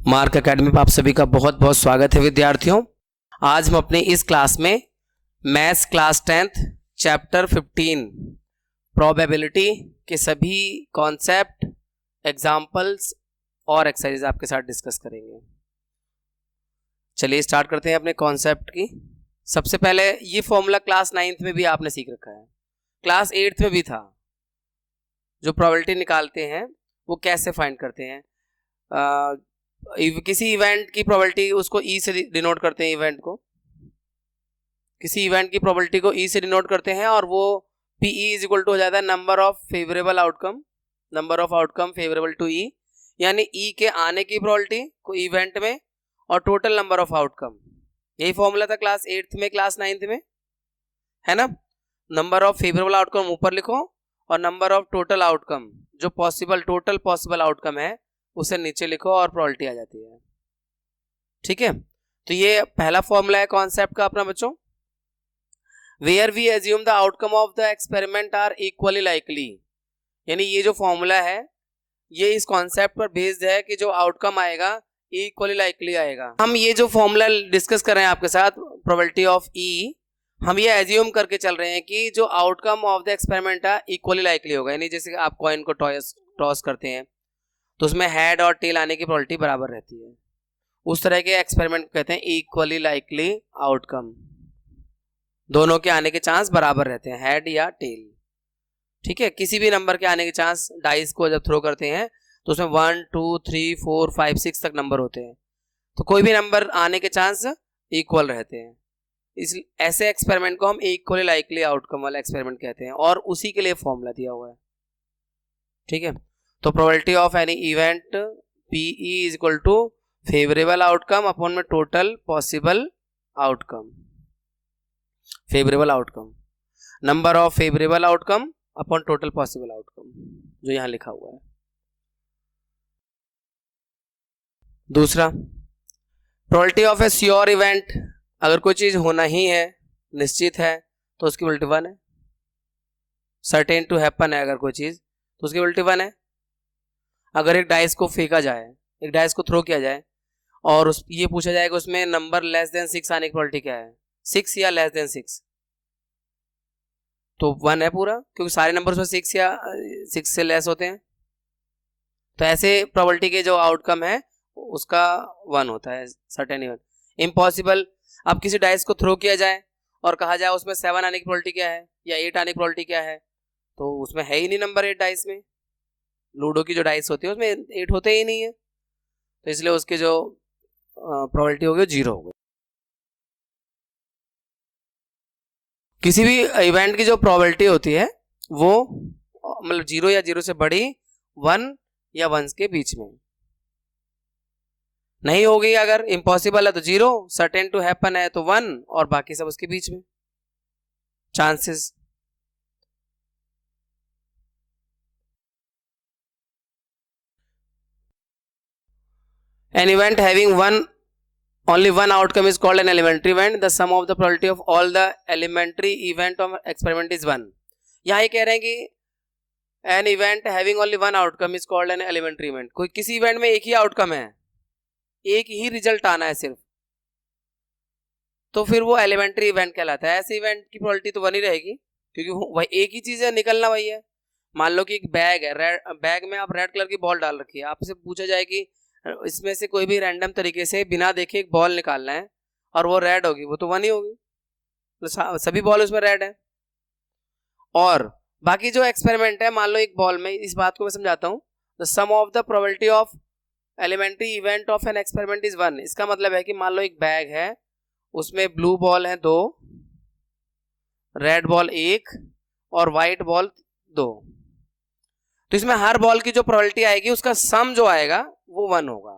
Mark academy में आप सभी का बहुत बहुत स्वागत है विद्यार्थियों। आज हम अपने इस क्लास में maths class 10th chapter 15 probability के सभी कॉन्सेप्ट, एग्जाम्पल्स और एक्सरसाइज आपके साथ डिस्कस करेंगे। चलिए स्टार्ट करते हैं अपने कॉन्सेप्ट की। सबसे पहले ये फॉर्मूला क्लास 9th में भी आपने सीख रखा है, क्लास 8th में भी था। जो प्रोबेबिलिटी निकालते हैं वो कैसे फाइंड करते हैं, किसी इवेंट की प्रोबेबिलिटी उसको ई से डिनोट करते हैं, इवेंट को किसी इवेंट की प्रोबेबिलिटी को ई से डिनोट करते हैं और वो पीई इज इक्वल टू हो जाता है number of favourable outcome favourable to E, यानी ई के आने की प्रोबेबिलिटी को इवेंट में और टोटल नंबर ऑफ आउटकम। यही फॉर्मूला था क्लास 8th में, क्लास 9th में, है ना। नंबर ऑफ फेवरेबल आउटकम ऊपर लिखो और नंबर ऑफ टोटल आउटकम, जो टोटल पॉसिबल आउटकम है उसे नीचे लिखो और प्रोबेबिलिटी आ जाती है। ठीक है, तो ये पहला फॉर्मूला है कॉन्सेप्ट का अपना बच्चों। Where we assume the outcome of the experiment are equally likely, यानी ये जो फॉर्मूला है ये इस कॉन्सेप्ट पर बेस्ड है कि जो आउटकम आएगा इक्वली लाइकली आएगा। हम ये जो फॉर्मूला डिस्कस कर रहे हैं आपके साथ, प्रोबेबिलिटी ऑफ ई, हम ये एज्यूम करके चल रहे हैं कि जो आउटकम ऑफ द एक्सपेरिमेंट है इक्वली लाइकली होगा। यानी जैसे आप कॉइन को टॉस करते हैं तो उसमें हेड और टेल आने की प्रोबेबिलिटी बराबर रहती है, उस तरह के एक्सपेरिमेंट को कहते हैं इक्वली लाइकली आउटकम। दोनों के आने के चांस बराबर रहते हैं, हेड या टेल। ठीक है, किसी भी नंबर के आने के चांस, डाइस को जब थ्रो करते हैं तो उसमें 1 2 3 4 5 6 तक नंबर होते हैं, तो कोई भी नंबर आने के चांस इक्वल रहते हैं। इस ऐसे एक्सपेरिमेंट को हम इक्वली लाइकली आउटकम वाला एक्सपेरिमेंट कहते हैं और उसी के लिए फॉर्मूला दिया हुआ है। ठीक है, तो probability of any event P E is equal to favourable outcome upon में total possible outcome, favourable outcome, number of favourable outcome upon total possible outcome, जो यहां लिखा हुआ है। दूसरा, probability of a sure event, अगर कोई चीज होना ही है, निश्चित है, तो उसकी प्रोबेबिलिटी 1 है। सर्टेन टू हैपन है अगर कोई चीज, तो उसकी प्रोबेबिलिटी 1 है। अगर एक डाइस को फेंका जाए, एक डाइस को थ्रो किया जाए और ये पूछा जाएगा उसमें नंबर लेस देन 6 आने की प्रोबेबिलिटी क्या है, 6 या लेस देन 6, तो 1 है पूरा, क्योंकि सारे नंबर उसमें 6 या 6 से लेस होते हैं। तो ऐसे प्रोबेबिलिटी के जो आउटकम है उसका 1 होता है, सर्टेन इवेंट। इम्पॉसिबल, अब किसी डाइस को थ्रो किया जाए और कहा जाए उसमें 7 आने की प्रोबेबिलिटी क्या है या 8 आने की प्रोबेबिलिटी क्या है, तो उसमें है ही नहीं नंबर 8 डाइस में। लूडो की जो डाइस होती है उसमें 8 होते ही नहीं है, तो इसलिए उसकी जो प्रोबेबिलिटी होगी 0 होगी। किसी भी इवेंट की जो प्रोबेबिलिटी होती है वो मतलब 0 या 0 से बड़ी, 1 या 1 के बीच में नहीं होगी। अगर इम्पॉसिबल है तो 0, सर्टेन टू हैपन है तो 1 और बाकी सब उसके बीच में chances. An event having only one outcome is called an elementary event. The sum of the probability of all the elementary event of experiment is 1. यहाँ ये कह रहे हैं कि an event having only one outcome is called an elementary event. कोई किसी event में एक ही आउटकम है, एक ही रिजल्ट आना है सिर्फ, तो फिर वो एलिमेंट्री इवेंट कहलाता है। ऐसे इवेंट की प्रोबेबिलिटी तो 1 ही रहेगी, क्योंकि वही एक ही चीज है, निकलना वही है। मान लो कि एक बैग है, बैग में आप रेड कलर की बॉल डाल रखी है, आपसे पूछा जाए कि इसमें से कोई भी रैंडम तरीके से बिना देखे एक बॉल निकालना है और वो रेड होगी, वो तो 1 ही होगी, तो सभी बॉल उसमें रेड है। और बाकी जो एक्सपेरिमेंट है, मान लो एक बॉल में, इस बात को मैं समझाता हूँ, the sum of the probability of elementary event of an experiment is 1। इसका मतलब है कि मान लो एक बैग है, उसमें ब्लू बॉल है 2, रेड बॉल 1 और व्हाइट बॉल 2, तो इसमें हर बॉल की जो प्रोबेबिलिटी आएगी उसका सम जो आएगा वो 1 होगा।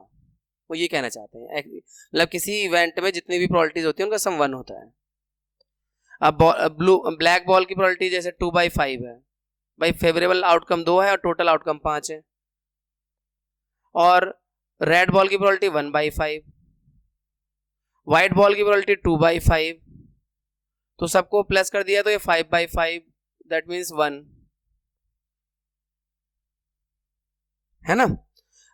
वो ये कहना चाहते हैं, मतलब किसी इवेंट में जितनी भी प्रोबेबिलिटीज होती है उनका सम 1 होता है। अब ब्लैक बॉल की प्रोबेबिलिटी जैसे 2/5 है, भाई फेवरेबल आउटकम 2 है और टोटल आउटकम 5 है। और रेड बॉल की प्रोबेबिलिटी 1/5, व्हाइट बॉल की प्रोबेबिलिटी 2/5, तो सबको प्लस कर दिया तो ये 5/5, दैट मीन्स 1, है ना।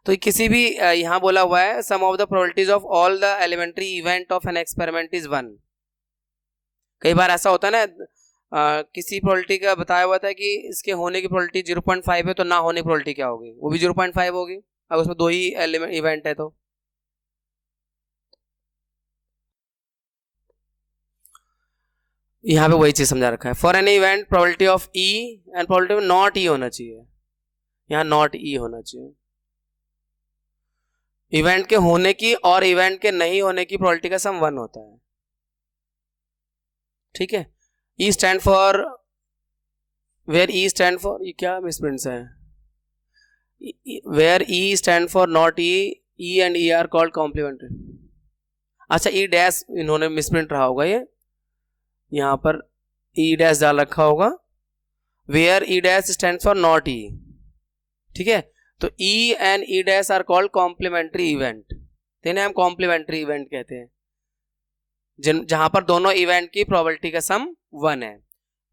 तो किसी भी यहाँ बोला हुआ है sum of the probabilities of all the elementary event of an experiment is 1। कई बार ऐसा होता है ना, किसी प्रोबेबिलिटी का बताया हुआ था कि इसके होने की प्रोबेबिलिटी 0.5 है, तो ना होने की प्रोबेबिलिटी क्या होगी, वो भी 0.5 होगी, अगर उसमें 2 ही इवेंट है तो। यहाँ पे वही चीज समझा रखा है, for an event probability of E and probability of not E होना चाहिए, यहाँ नॉट ई होना चाहिए। इवेंट के होने की और इवेंट के नहीं होने की प्रोबेबिलिटी का सम 1 होता है, ठीक है। E stand for, where E stand for, ये क्या मिसप्रिंट्स है, where E stand for not E, E and E are called complementary. अच्छा ई डैश इन्होंने मिसप्रिंट रहा होगा, ये यहाँ पर ई डैश डाल रखा होगा, where E dash stand for not E, ठीक है। तो E and E dash are called complementary event, तो इन्हें हम कॉम्प्लीमेंट्री इवेंट कहते हैं, जहां पर दोनों इवेंट की प्रोबेबिलिटी का सम 1 है,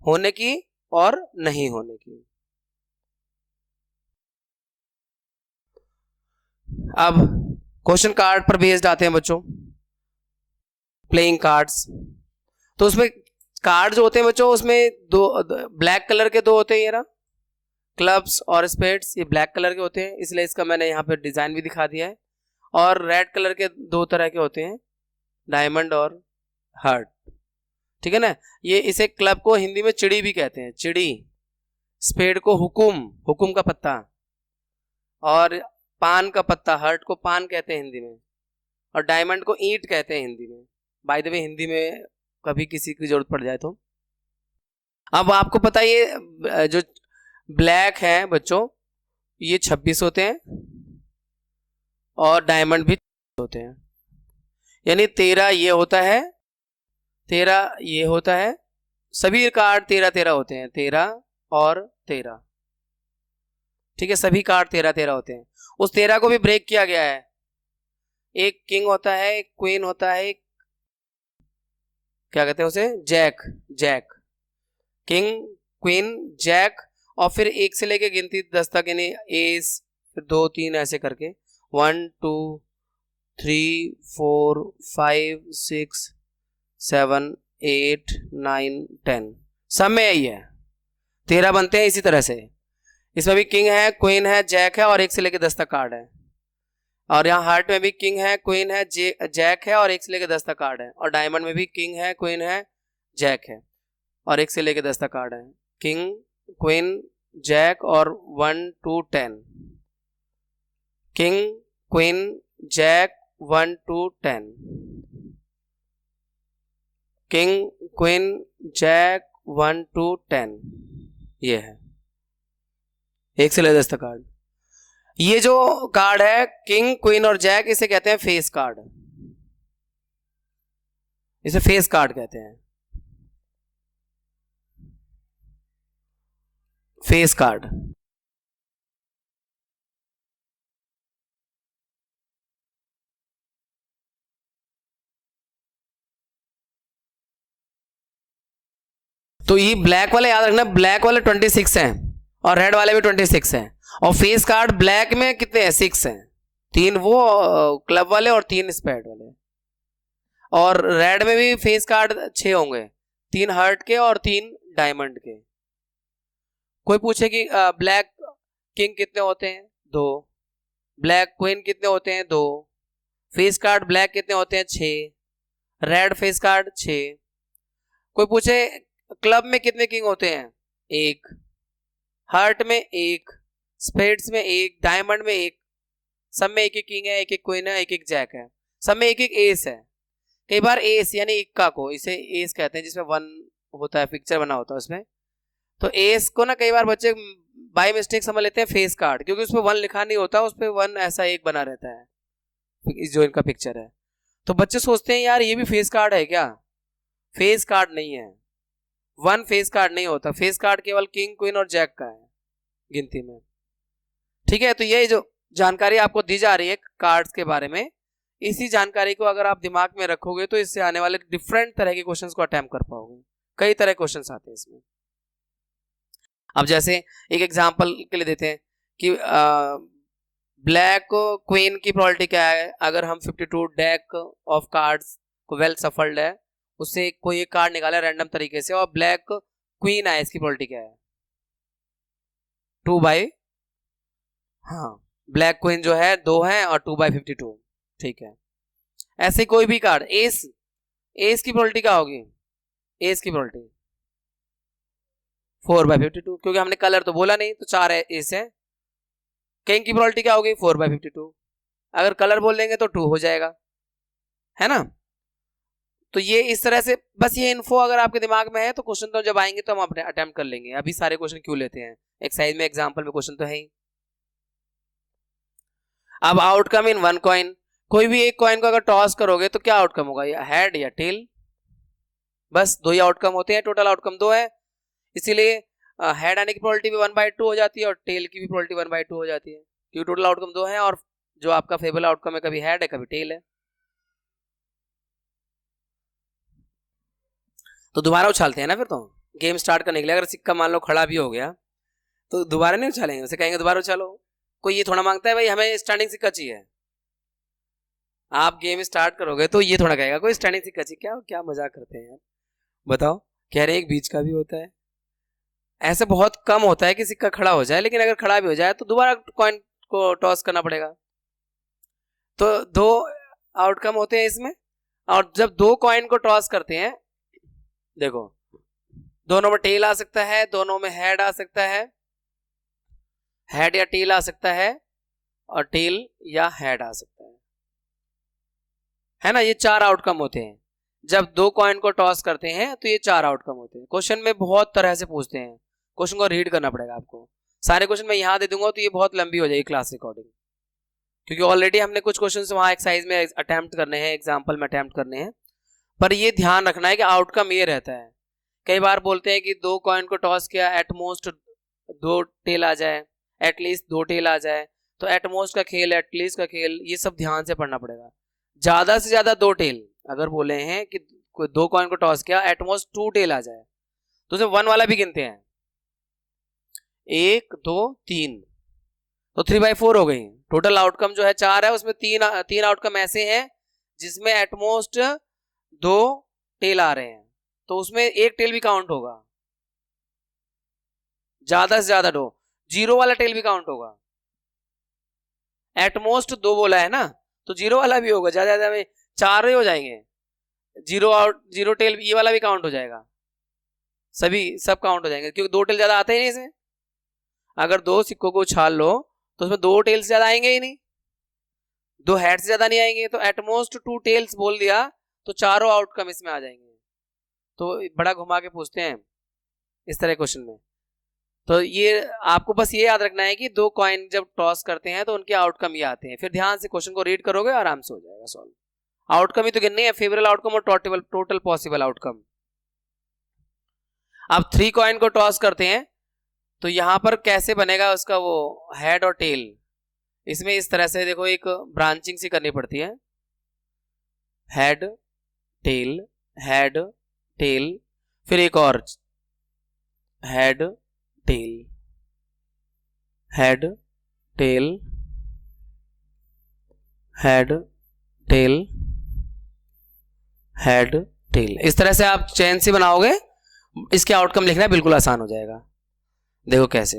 होने की और नहीं होने की। अब क्वेश्चन कार्ड पर बेस्ड आते हैं बच्चों, प्लेइंग कार्ड्स। तो उसमें कार्ड जो होते हैं बच्चों, उसमें दो ब्लैक कलर के 2 होते हैं, ये रहा क्लब्स और स्पेड्स, ये ब्लैक कलर के होते हैं, इसलिए इसका मैंने यहाँ पे डिजाइन भी दिखा दिया है। और रेड कलर के 2 तरह के होते हैं, डायमंड और हार्ट, ठीक है ना। ये इसे क्लब को हिंदी में चिड़ी भी कहते हैं, चिड़ी। स्पेड को हुकुम, हुकुम का पत्ता, और पान का पत्ता, हर्ट को पान कहते हैं हिंदी में, और डायमंड को ईंट कहते हैं हिंदी में। बाय द वे हिंदी में कभी किसी की जरूरत पड़ जाए तो। अब आपको पता है ये जो ब्लैक है बच्चों, ये 26 होते हैं और डायमंड भी होते हैं, यानी 13 ये होता है, 13 ये होता है, सभी कार्ड 13-13 होते हैं, 13 और 13, ठीक है। सभी कार्ड 13-13 होते हैं। उस 13 को भी ब्रेक किया गया है, एक किंग होता है, एक क्वीन होता है, एक क्या कहते हैं उसे, jack, jack, king queen jack, और फिर 1 से लेके गिनती 10 तक, यानी एस, फिर 2 3 ऐसे करके 1 2 3 4 5 6 7 8 9 10, सब में यही है, 13 बनते हैं इसी तरह से। इसमें भी किंग है, क्वीन है, जैक है, और 1 से लेके 10 तक कार्ड है। और यहाँ हार्ट में भी किंग है, क्वीन है, जैक है, और 1 से लेके 10 तक कार्ड है। और डायमंड में भी किंग है, क्वीन है, जैक है, और 1 से लेके 10 तक कार्ड है। किंग, क्वीन, जैक, और 1 2 10, king, queen, jack, 1 2 10, king, queen, jack, 1 2 10, ये है 1 से लेके 10 तक कार्ड। ये जो कार्ड है किंग, क्वीन और जैक, इसे कहते हैं फेस कार्ड, इसे फेस कार्ड कहते हैं, फेस कार्ड। तो ये ब्लैक वाले याद रखना, ब्लैक वाले 26 हैं और रेड वाले भी 26 हैं, और फेस कार्ड ब्लैक में कितने हैं, 6 हैं, 3 वो क्लब वाले और 3 स्पेड वाले। और रेड में भी फेस कार्ड 6 होंगे, 3 हर्ट के और 3 डायमंड के। कोई पूछे कि ब्लैक किंग कितने होते हैं, 2, ब्लैक क्वीन कितने होते हैं, 2, फेस कार्ड ब्लैक कितने होते हैं, 6, रेड फेस कार्ड 6। कोई पूछे क्लब में कितने किंग होते हैं, 1, हार्ट में 1, स्पेड्स में 1, डायमंड में 1, सब में 1-1 किंग है, 1-1 क्वीन है, 1-1 जैक है, सब में 1-1 एस है। कई बार एस यानी इक्का को इसे एस कहते हैं, जिसमें 1 होता है, पिक्चर बना होता है उसमें। तो एस को ना कई बार बच्चे बाय मिस्टेक समझ लेते हैं फेस कार्ड, क्योंकि उसमें 1 लिखा नहीं होता, उस पर 1 ऐसा एक बना रहता है जो इनका पिक्चर है। तो बच्चे सोचते हैं यार ये भी फेस कार्ड है क्या, फेस कार्ड नहीं है, 1 फेस कार्ड नहीं होता, फेस कार्ड केवल किंग, क्वीन और जैक का है गिनती में, ठीक है। तो ये जो जानकारी आपको दी जा रही है कार्ड्स के बारे में, इसी जानकारी को अगर आप दिमाग में रखोगे तो इससे आने वाले डिफरेंट तरह के क्वेश्चंस को अटेम्प्ट कर पाओगे। कई तरह के क्वेश्चंस आते हैं इसमें। अब जैसे एक एग्जांपल के लिए देते हैं कि ब्लैक क्वीन की प्रोबेबिलिटी क्या है? अगर हम 52 डेक ऑफ कार्ड्स को वेल सफल्ड है, उससे कोई एक कार्ड निकाला रैंडम तरीके से और ब्लैक क्वीन आए, इसकी प्रोबेबिलिटी क्या है? 2 बाई, हाँ ब्लैक क्वीन जो है 2 है और 2 बाई 52, ठीक है। ऐसे कोई भी कार्ड, एस, एस की प्रोबेबिलिटी क्या होगी? एस की प्रोबेबिलिटी 4 बाई 52, क्योंकि हमने कलर तो बोला नहीं, तो 4 एस है। किंग की प्रोबेबिलिटी क्या होगी? 4 बाई 52, अगर कलर बोल देंगे तो 2 हो जाएगा, है ना। तो ये इस तरह से बस ये इन्फो अगर आपके दिमाग में है तो क्वेश्चन तो जब आएंगे तो हम अपने अटेम्प्ट कर लेंगे। अभी सारे क्वेश्चन क्यों लेते हैं, एक्सरसाइज में एग्जांपल में क्वेश्चन तो है ही। अब आउटकम इन वन कॉइन, कोई भी एक कॉइन को अगर टॉस करोगे तो क्या आउटकम होगा? या हेड या टेल, बस 2 ही आउटकम होते हैं, टोटल आउटकम 2 है, इसीलिए हेड आने की प्रोबेबिलिटी भी 1/2 हो जाती है और टेल की भी प्रोबेबिलिटी 1/2 हो जाती है, क्योंकि टोटल आउटकम 2 है और जो आपका फेवरेबल आउटकम है कभी हेड है कभी टेल है। तो दोबारा उछालते हैं ना, फिर तो गेम स्टार्ट करने के लिए अगर सिक्का मान लो खड़ा भी हो गया तो दोबारा नहीं उछालेंगे, उसे कहेंगे दोबारा उछालो। कोई ये थोड़ा मांगता है भाई हमें स्टैंडिंग सिक्का चाहिए, आप गेम स्टार्ट करोगे तो ये थोड़ा कहेगा कोई स्टैंडिंग सिक्का चाहिए, क्या क्या मजाक करते हैं यार, बताओ। कह रहे एक बीच का भी होता है, ऐसे बहुत कम होता है कि सिक्का खड़ा हो जाए, लेकिन अगर खड़ा भी हो जाए तो दोबारा कॉइन को टॉस करना पड़ेगा। तो 2 आउटकम होते हैं इसमें, और जब 2 कॉइन को टॉस करते हैं, देखो दोनों में टेल आ सकता है, दोनों में हेड आ सकता है, हेड या टेल आ सकता है और टेल या हेड आ सकता है ना। ये 4 आउटकम होते हैं जब 2 कॉइन को टॉस करते हैं, तो ये 4 आउटकम होते हैं। क्वेश्चन में बहुत तरह से पूछते हैं, क्वेश्चन को रीड करना पड़ेगा आपको। सारे क्वेश्चन मैं यहां दे दूंगा तो ये बहुत लंबी हो जाएगी क्लास रिकॉर्डिंग, क्योंकि ऑलरेडी हमने कुछ क्वेश्चन वहां एक्सरसाइज में अटेम्प्ट करने हैं, एग्जाम्पल में अटेम्प्ट करने हैं। पर ये ध्यान रखना है कि आउटकम ये रहता है। कई बार बोलते हैं कि 2 कॉइन को टॉस किया, एटमोस्ट 2 टेल आ जाए, एटलीस्ट 2 टेल आ जाए, तो एटमोस्ट का खेल, एटलीस्ट का खेल, ये सब ध्यान से पढ़ना पड़ेगा। ज्यादा से ज्यादा 2 टेल अगर बोले हैं कि 2 कॉइन को टॉस किया, एटमोस्ट 2 टेल आ जाए, तो उसे 1 वाला भी गिनते हैं, 1 2 3, तो 3/4 हो गई। टोटल आउटकम जो है 4 है, उसमें 3 आउटकम ऐसे हैं जिसमें एटमोस्ट 2 टेल आ रहे हैं, तो उसमें 1 टेल भी काउंट होगा, ज्यादा से ज्यादा 2, 0 वाला टेल भी काउंट होगा। एटमोस्ट 2 बोला है ना, तो 0 वाला भी होगा, ज्यादा ज्यादा में 4 ही हो जाएंगे, 0 टेल ये वाला भी काउंट हो जाएगा, सब काउंट हो जाएंगे, क्योंकि 2 टेल ज्यादा आते ही नहीं इसमें। अगर 2 सिक्कों को उछाल लो तो उसमें 2 टेल से ज्यादा आएंगे ही नहीं, 2 हेड से ज्यादा नहीं आएंगे, तो एटमोस्ट 2 टेल्स बोल दिया तो चारों आउटकम इसमें आ जाएंगे। तो बड़ा घुमा के पूछते हैं इस तरह क्वेश्चन में। तो ये आपको बस ये याद रखना है कि 2 कॉइन जब टॉस करते हैं तो उनके आउटकम ये आते हैं, फिर ध्यान से क्वेश्चन को रीड करोगे आराम से हो जाएगा सॉल्व। आउटकम ही तो गिनने हैं, फेवरेबल आउटकम और टोटल पॉसिबल आउटकम। अब 3 कॉइन को टॉस करते हैं तो यहां पर कैसे बनेगा उसका वो हेड और टेल, इसमें इस तरह से देखो एक ब्रांचिंग सी करनी पड़ती है, हेड टेल हेड टेल, फिर एक और head tail head tail head tail head tell, इस तरह से आप चेन से बनाओगे, इसके आउटकम लिखना बिल्कुल आसान हो जाएगा। देखो कैसे,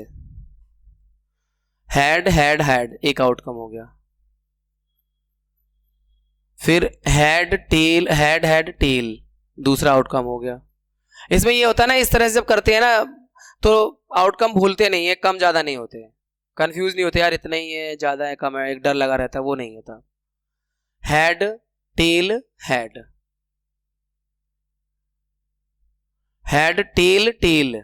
हेड हेड हेड एक आउटकम हो गया, फिर head tail head head tell दूसरा आउटकम हो गया। इसमें ये होता है ना, इस तरह से जब करते हैं ना तो आउटकम भूलते नहीं है, कम ज्यादा नहीं होते, कंफ्यूज नहीं होते यार इतना ही है ज्यादा है कम है, एक डर लगा रहता है, वो नहीं होता। Head tail head head tail tail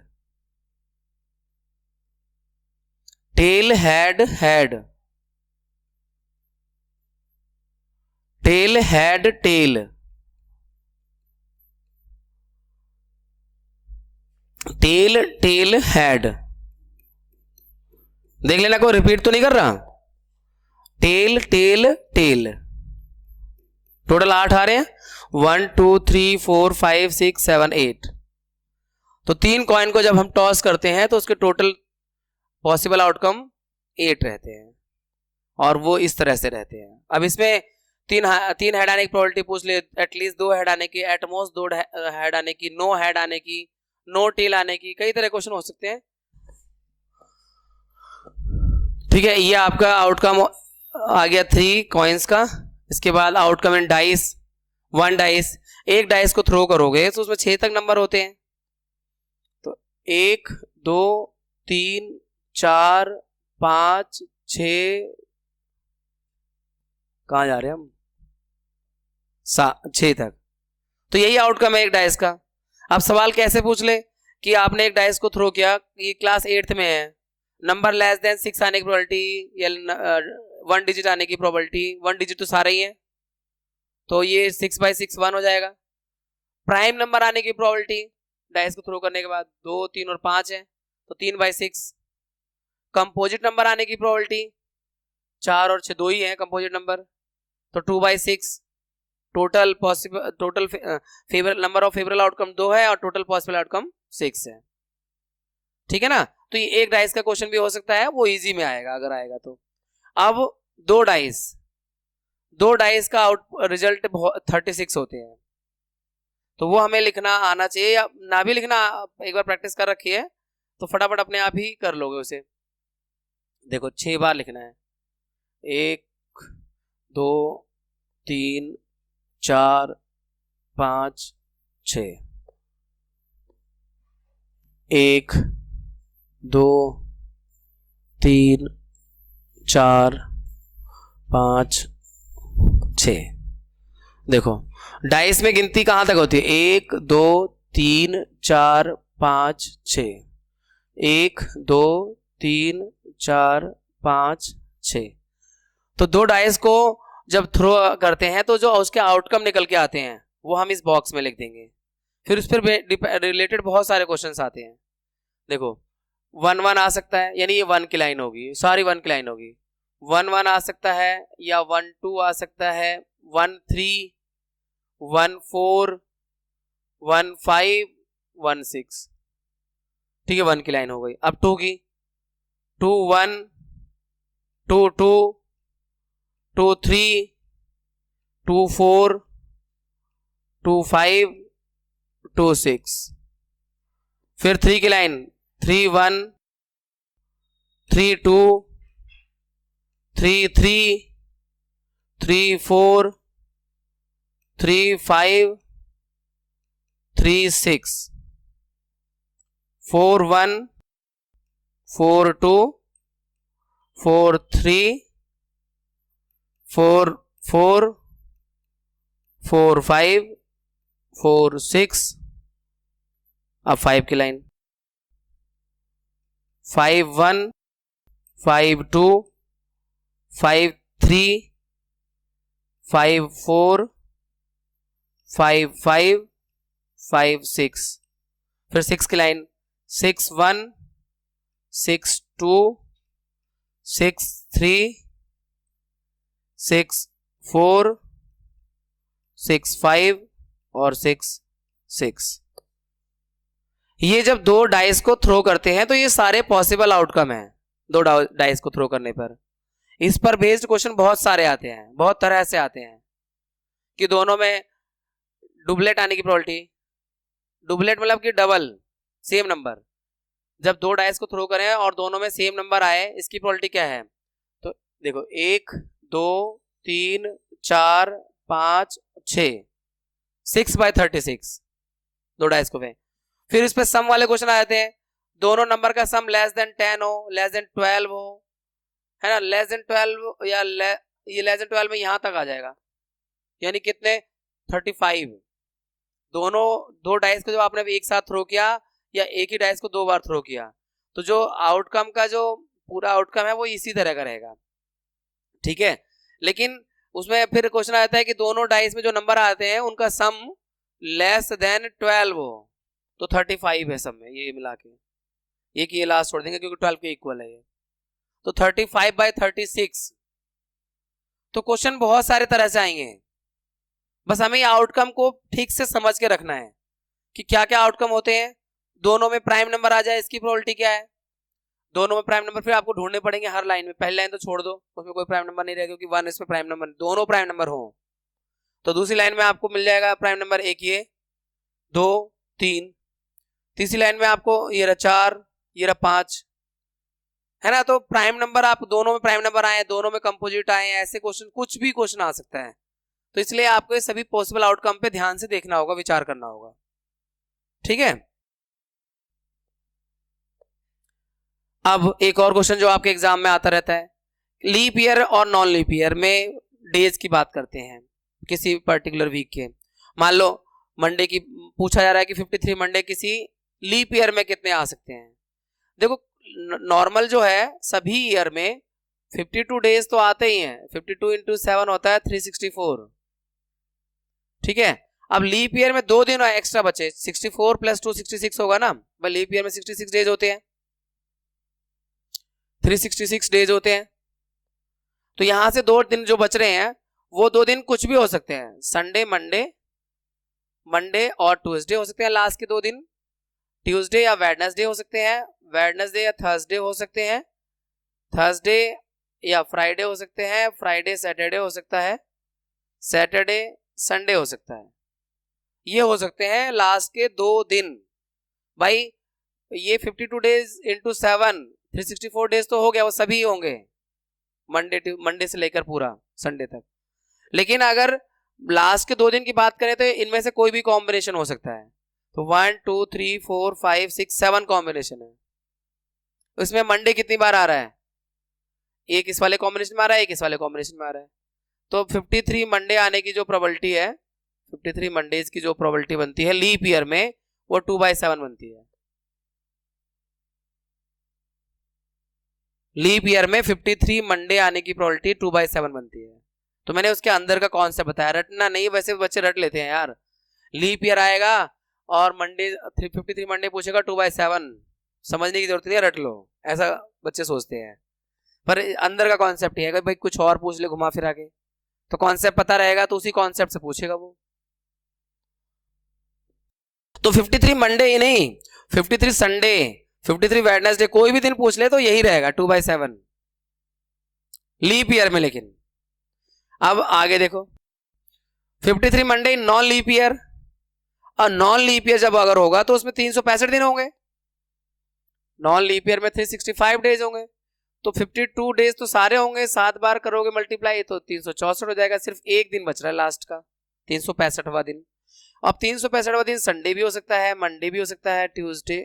tail head head tail head tail tail tail head. देख लेना कोई रिपीट तो नहीं कर रहा, टेल टेल टेल, टोटल 8 आ रहे हैं, 1 2 3 4 5 6 7 8। तो 3 कॉइन को जब हम टॉस करते हैं तो उसके टोटल पॉसिबल आउटकम 8 रहते हैं। और वो इस तरह से रहते हैं। अब इसमें तीन हेड आने की प्रोबेबिलिटी पूछ ले, एटलीस्ट 2 हेड आने की, एटमोस्ट 2 हेड आने की, नो हेड आने की, नो टेल आने की, कई तरह क्वेश्चन हो सकते हैं। ठीक है, ये आपका आउटकम आ गया 3 कॉइन्स का। इसके बाद आउटकम इन डाइस, 1 डाइस, एक डाइस को थ्रो करोगे तो उसमें 6 तक नंबर होते हैं। तो 1 2 3 4 5 6, कहां जा रहे हैं हम, 6 तक। तो यही आउटकम है एक डाइस का। अब सवाल कैसे पूछ ले कि आपने एक डाइस को थ्रो किया, ये क्लास 8th में है, नंबर लेस देन 6 आने की प्रोबेबिलिटी या 1 डिजिट आने की प्रोबेबिलिटी, 1 डिजिट तो सारे ही है, तो ये 6/6 1 हो जाएगा। प्राइम नंबर आने की प्रोबेबिलिटी डाइस को थ्रो करने के बाद 2 3 और 5 है, तो 3/6। कंपोजिट नंबर आने की प्रोबेबिलिटी 4 और 6 2 ही है कंपोजिट नंबर, तो 2/6। Total possible, total favour number of favourable outcome 2 है और टोटल पॉसिबल आउटकम 6 है। ठीक है ना, तो ये एक डाइस का क्वेश्चन भी हो सकता है, वो इजी में आएगा अगर आएगा तो। अब 2 डाइस का रिजल्ट 36 होते हैं, तो वो हमें लिखना आना चाहिए, या ना भी लिखना, एक बार प्रैक्टिस कर रखी है तो फटाफट अपने आप ही कर लोगे उसे। देखो 6 बार लिखना है, 1 2 3 4 5 6, 1 2 3 4 5 6। देखो डाइस में गिनती कहां तक होती है, 1 2 3 4 5 6, 1 2 3 4 5 6। तो 2 डाइस को जब थ्रो करते हैं तो जो उसके आउटकम निकल के आते हैं वो हम इस बॉक्स में लिख देंगे। फिर उस पर रिलेटेड बहुत सारे क्वेश्चंस आते हैं। देखो 1 1 आ सकता है, यानी ये 1 की लाइन होगी, सारी 1 की लाइन होगी। 1 1 आ सकता है, या 1 2 आ सकता है, 1 3 1 4 1 5 1 6। ठीक है, 1 की लाइन हो गई। अब 2 की, 2 1 2 2 2 3 2 4 2 5 2 6। फिर 3 की लाइन, 3 1 3 2 3 3 3 4 3 5 3 6, 4 1 4 2 4 3 4 4 4 5 4 6। अब 5 की लाइन, 5 1 5 2 5 3 5 4 5 5 5 6। फिर 6 की लाइन, 6 1 6 2 6 3 6 4 6 5 और 6 6। ये जब 2 डाइस को थ्रो करते हैं तो ये सारे पॉसिबल आउटकम हैं 2 डाइस को थ्रो करने पर। इस पर बेस्ड क्वेश्चन बहुत सारे आते हैं, बहुत तरह से आते हैं कि दोनों में डुबलेट आने की प्रोबेबिलिटी, डुबलेट मतलब कि डबल सेम नंबर, जब 2 डाइस को थ्रो करें और दोनों में सेम नंबर आए, इसकी प्रोबेबिलिटी क्या है। तो देखो 1 2 3 4 5 6, 6/36 2 डाइस को पे। फिर इस पे सम वाले क्वेश्चन आ जाते हैं, दोनों नंबर का सम लेस देन 10 हो, लेस देन 12 हो, है ना, लेस देन 12 या ये लेस देन 12 में यहां तक आ जाएगा, यानी कितने 35। दोनों 2 डाइस को जब आपने एक साथ थ्रो किया या एक ही डाइस को 2 बार थ्रो किया, तो जो आउटकम का जो पूरा आउटकम है वो इसी तरह का रहेगा। ठीक है, लेकिन उसमें फिर क्वेश्चन आता है कि दोनों डाइस में जो नंबर आते हैं उनका सम लेस देन 12 हो, तो 35 है सब में ये मिला के, ये लास्ट छोड़ देंगे क्योंकि 12 के इक्वल है ये, तो 35/36। तो क्वेश्चन बहुत सारे तरह से आएंगे, बस हमें आउटकम को ठीक से समझ के रखना है कि क्या क्या आउटकम होते हैं। दोनों में प्राइम नंबर आ जाए इसकी प्रोबेबिलिटी क्या है, दोनों में प्राइम नंबर फिर आपको ढूंढने पड़ेंगे हर लाइन में। पहली लाइन तो छोड़ दो, उसमें कोई प्राइम नंबर नहीं रहेगा क्योंकि 1 इसमें प्राइम नंबर, दोनों प्राइम नंबर हो। तो दूसरी लाइन में आपको मिल जाएगा प्राइम नंबर 1 ये 2 3, तीसरी लाइन में आपको ये रहा 4, ये रहा 5, है ना। तो प्राइम नंबर आप दोनों में प्राइम नंबर आए, दोनों में कंपोजिट आए, ऐसे क्वेश्चन कुछ भी क्वेश्चन आ सकता है। तो इसलिए आपको ये सभी पॉसिबल आउटकम पे ध्यान से देखना होगा, विचार करना होगा, ठीक है। अब एक और क्वेश्चन जो आपके एग्जाम में आता रहता है, लीप ईयर और नॉन लीप ईयर में डेज की बात करते हैं किसी पर्टिकुलर वीक के। मान लो मंडे की पूछा जा रहा है कि 53 मंडे किसी लीप ईयर में कितने आ सकते हैं। देखो नॉर्मल जो है सभी ईयर में 52 डेज तो आते ही हैं, 52 इंटू 7 होता है 364, ठीक है। अब लीप ईयर में 2 दिन एक्स्ट्रा बचे, 64 प्लस 2 66 होगा ना भाई। लीप ईयर में 66 डेज होते हैं, 366 डेज होते हैं। तो यहां से 2 दिन जो बच रहे हैं वो 2 दिन कुछ भी हो सकते हैं, संडे मंडे और ट्यूसडे हो सकते हैं लास्ट के 2 दिन। ट्यूसडे या वेडनेसडे हो सकते हैं, वेडनेसडे या थर्सडे हो सकते हैं, थर्सडे या फ्राइडे हो सकते हैं, फ्राइडे सैटरडे हो सकता है, सैटरडे संडे हो सकता है। ये हो सकते हैं लास्ट के 2 दिन भाई। ये 52 डेज इंटू 7 364 डेज तो हो गया, वो सभी होंगे मंडे से लेकर पूरा संडे तक। लेकिन अगर लास्ट के 2 दिन की बात करें तो इनमें से कोई भी कॉम्बिनेशन हो सकता है। तो 1 2 3 4 5 6 7 कॉम्बिनेशन है। उसमें मंडे कितनी बार आ रहा है, एक इस वाले कॉम्बिनेशन में आ रहा है, एक इस वाले कॉम्बिनेशन में आ रहा है। तो 53 मंडे आने की जो प्रोबेबिलिटी है, 53 मंडेज की जो प्रोबेबिलिटी बनती है लीप ईयर में, वो 2/7 बनती है। लीप ईयर में 53 मंडे आने की प्रोबेबिलिटी 2/7 बनती है। तो मैंने उसके अंदर का कॉन्सेप्ट बताया, रटना नहीं, वैसे बच्चे रट लेते हैं यार। लीप ईयर आएगा और मंडे 53 मंडे पूछेगा 2/7, समझने की जरूरत नहीं है, रट लो, ऐसा बच्चे सोचते हैं। पर अंदर का कॉन्सेप्ट ये है कि भाई कुछ और पूछ ले घुमा फिरा के, तो कॉन्सेप्ट पता रहेगा तो उसी कॉन्सेप्ट से पूछेगा वो। तो 53 मंडे ही नहीं, 53 संडे, 53 वेडनेसडे, कोई भी दिन पूछ ले तो यही रहेगा 2/7 लीप ईयर में। लेकिन अब आगे देखो 53 मंडे नॉन लीप ईयर, और नॉन लीप ईयर जब अगर होगा तो उसमें 365 दिन होंगे, नॉन लीप ईयर में 365 डेज होंगे। तो 52 डेज तो सारे होंगे, 7 बार करोगे मल्टीप्लाई तो 364 हो जाएगा। सिर्फ एक दिन बच रहा है लास्ट का, 365वां दिन। अब 365वां दिन संडे भी हो सकता है, मंडे भी हो सकता है, ट्यूसडे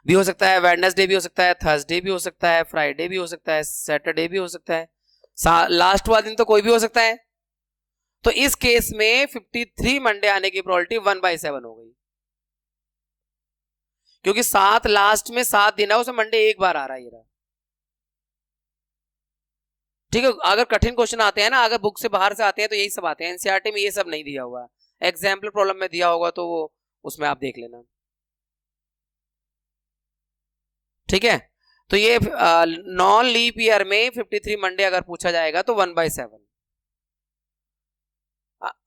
भी हो सकता है, वेडनेसडे भी हो सकता है, थर्सडे भी हो सकता है, फ्राइडे भी हो सकता है, सैटरडे भी हो सकता है, लास्ट वाला दिन तो कोई भी हो सकता है। तो इस केस में 53 मंडे आने की प्रोबेबिलिटी 1/7 हो गई, क्योंकि 7 लास्ट में 7 दिन है, उसमें मंडे एक बार आ रहा है। ये रहा, ठीक है। अगर कठिन क्वेश्चन आते हैं ना, अगर बुक से बाहर से आते हैं तो यही सब आते हैं, एनसीईआरटी में ये सब नहीं दिया हुआ, एग्जाम्पल प्रॉब्लम में दिया होगा तो वो उसमें आप देख लेना, ठीक है। तो ये नॉन लीप ईयर में 53 मंडे अगर पूछा जाएगा तो 1/7।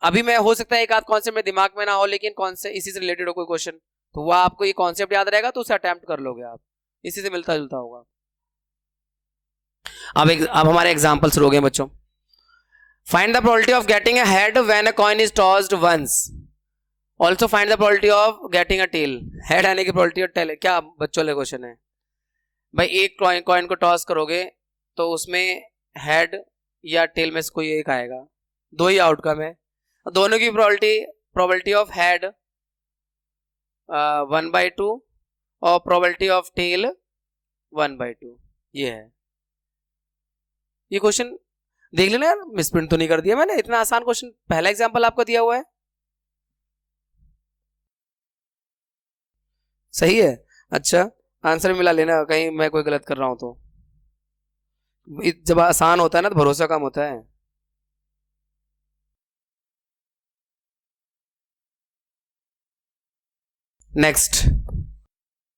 अभी मैं हो सकता है एक आध कॉन्सेप्ट में दिमाग में ना हो, लेकिन कॉन्सेप्ट इसी से रिलेटेड हो कोई क्वेश्चन, तो वह आपको ये कॉन्सेप्ट याद रहेगा तो उसे अटेम्प्ट कर लोगे आप, इसी से मिलता जुलता होगा। अब हमारे एग्जांपल शुरू हो गए बच्चों। Find the probability of getting a head when a coin is tossed once, also find the probability of getting a tail. Head आने की प्रोबेबिलिटी और टेल, क्या बच्चों वाले क्वेश्चन है भाई। एक कॉइन को टॉस करोगे तो उसमें हेड या टेल में से कोई एक आएगा, 2 ही आउटकम है, दोनों की प्रोबेबिलिटी ऑफ हेड 1/2 और प्रोबेबिलिटी ऑफ टेल 1/2, ये है। ये क्वेश्चन देख लेना यार, मिसप्रिंट तो नहीं कर दिया मैंने, इतना आसान क्वेश्चन, पहला एग्जांपल आपको दिया हुआ है, सही है। अच्छा आंसर मिला लेना, कहीं मैं कोई गलत कर रहा हूं तो। जब आसान होता है ना तो भरोसा कम होता है। Next,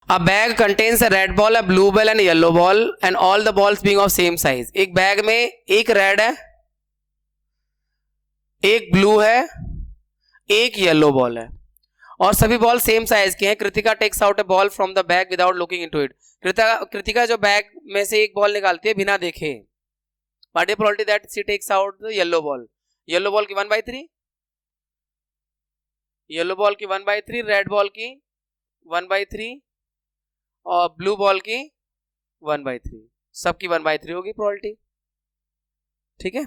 a bag contains a red ball, a blue ball and yellow ball and all the balls being of same size. एक बैग में एक रेड है, एक ब्लू है, एक येलो बॉल है, और सभी बॉल सेम साइज के हैं। Kritika takes out a ball from the bag without looking into it. Kritika जो बैग में से एक बॉल निकालती है बिना देखे। What is probability that she takes out the yellow ball? Yellow ball की 1/3, येलो बॉल की 1/3, रेड बॉल की 1/3 और ब्लू बॉल की 1/3, सबकी 1/3 होगी प्रोबेबिलिटी। ठीक है।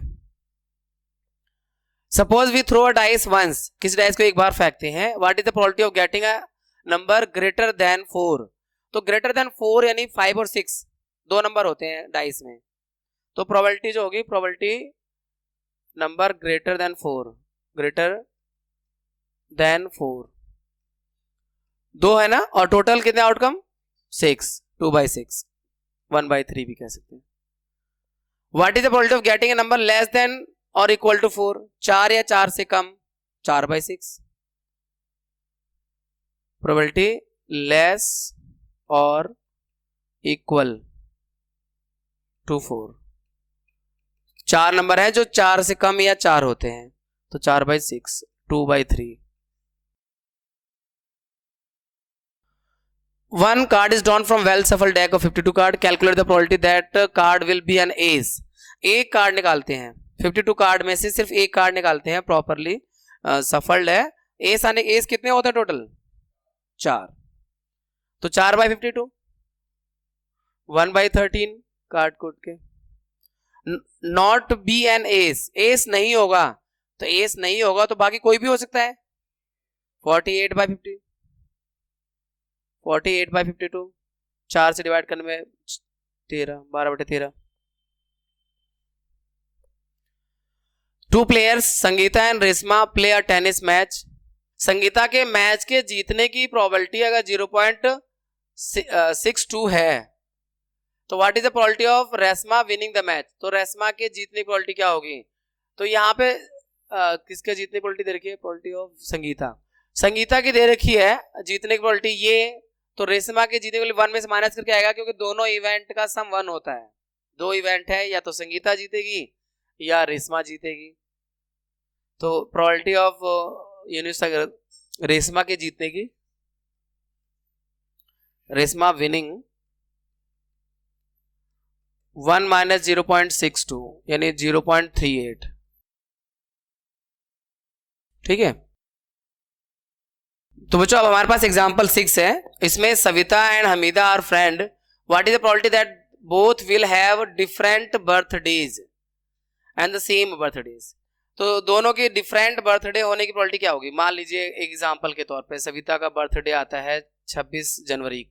Suppose we throw a dice once, किसी डाइस को एक बार फेंकते हैं। What is the probability of getting a number greater than 4? तो ग्रेटर देन 4 यानी 5 और 6 दो नंबर होते हैं डाइस में, तो प्रोबेबिलिटी जो होगी, probability number greater than 4, greater than 4 दो है ना, और टोटल कितने आउटकम? 6, 2/6, 1/3 भी कह सकते हैं। What is the probability of getting a number less than और इक्वल टू 4? 4 या 4 से कम, 4/6। प्रोबेबिलिटी लेस और इक्वल टू 4, 4 नंबर है जो 4 से कम या 4 होते हैं, तो 4/6, 2/3। One card is drawn from well shuffled deck of 52 card. Calculate the probability that card will be an ace. एक कार्ड निकालते हैं 52 कार्ड में से, सिर्फ एक कार्ड निकालते हैं, प्रॉपरली सफल्ड है। एस आने, एस कितने होते हैं टोटल? 4, तो 4/52, 1/13 कार्ड कोड के। Not be an ace, ace नहीं होगा, तो एस नहीं होगा तो बाकी कोई भी हो सकता है। 48/50, 48/52, 4 से डिवाइड करने में 13, 12/13। 2 players Sangeeta and Reshma play a tennis match. Sangeeta के मैच के जीतने की प्रोबेबिलिटी अगर 0.62 है, तो what is the probability of Reshma winning the match? तो रेशमा के जीतने की प्रोबेबिलिटी क्या होगी? तो यहाँ पे किसके जीतने की प्रोबेबिलिटी दे रखी है? प्रोबेबिलिटी ऑफ संगीता, संगीता की दे रखी है जीतने की प्रोबेबिलिटी ये, तो रेशमा के जीतने के लिए 1 में से माइनस करके आएगा, क्योंकि दोनों इवेंट का सम 1 होता है। 2 इवेंट है, या तो संगीता जीतेगी या रेशमा जीतेगी, तो प्रोबेबिलिटी ऑफ रेशमा के जीतने की, रेशमा विनिंग 1 - 0.62 यानी 0.38। ठीक है। तो बच्चों अब हमारे पास एग्जांपल 6 है। इसमें Savita and Hamida are friend. What is the probability that both will have different birthdays and the same birthdays? तो दोनों के डिफरेंट बर्थडे होने की प्रोबेबिलिटी क्या होगी? मान लीजिए एग्जांपल के तौर पे सविता का बर्थडे आता है 26 जनवरी,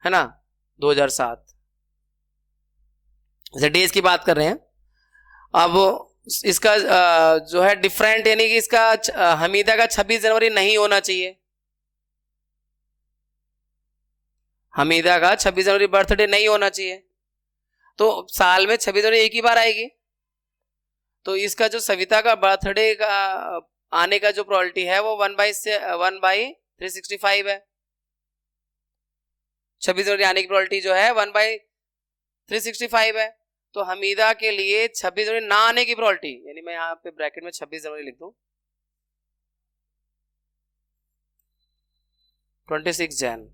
है ना, 2007, जैसे डेज की बात कर रहे हैं। अब इसका जो है डिफरेंट, यानी कि इसका हमीदा का 26 जनवरी नहीं होना चाहिए। हमीदा का 26 जनवरी बर्थडे नहीं होना चाहिए, तो साल में 26 जनवरी एक ही बार आएगी, तो इसका जो सविता का बर्थडे का आने का जो प्रोबेबिलिटी है वो 1/365 है। 26 जनवरी आने की प्रोबेबिलिटी जो है 1/365 है। तो हमीदा के लिए 26 जनवरी ना आने की प्रोबेबिलिटी, यानी मैं यहाँ पे ब्रैकेट में 26 जनवरी लिख दूं, 26 जैन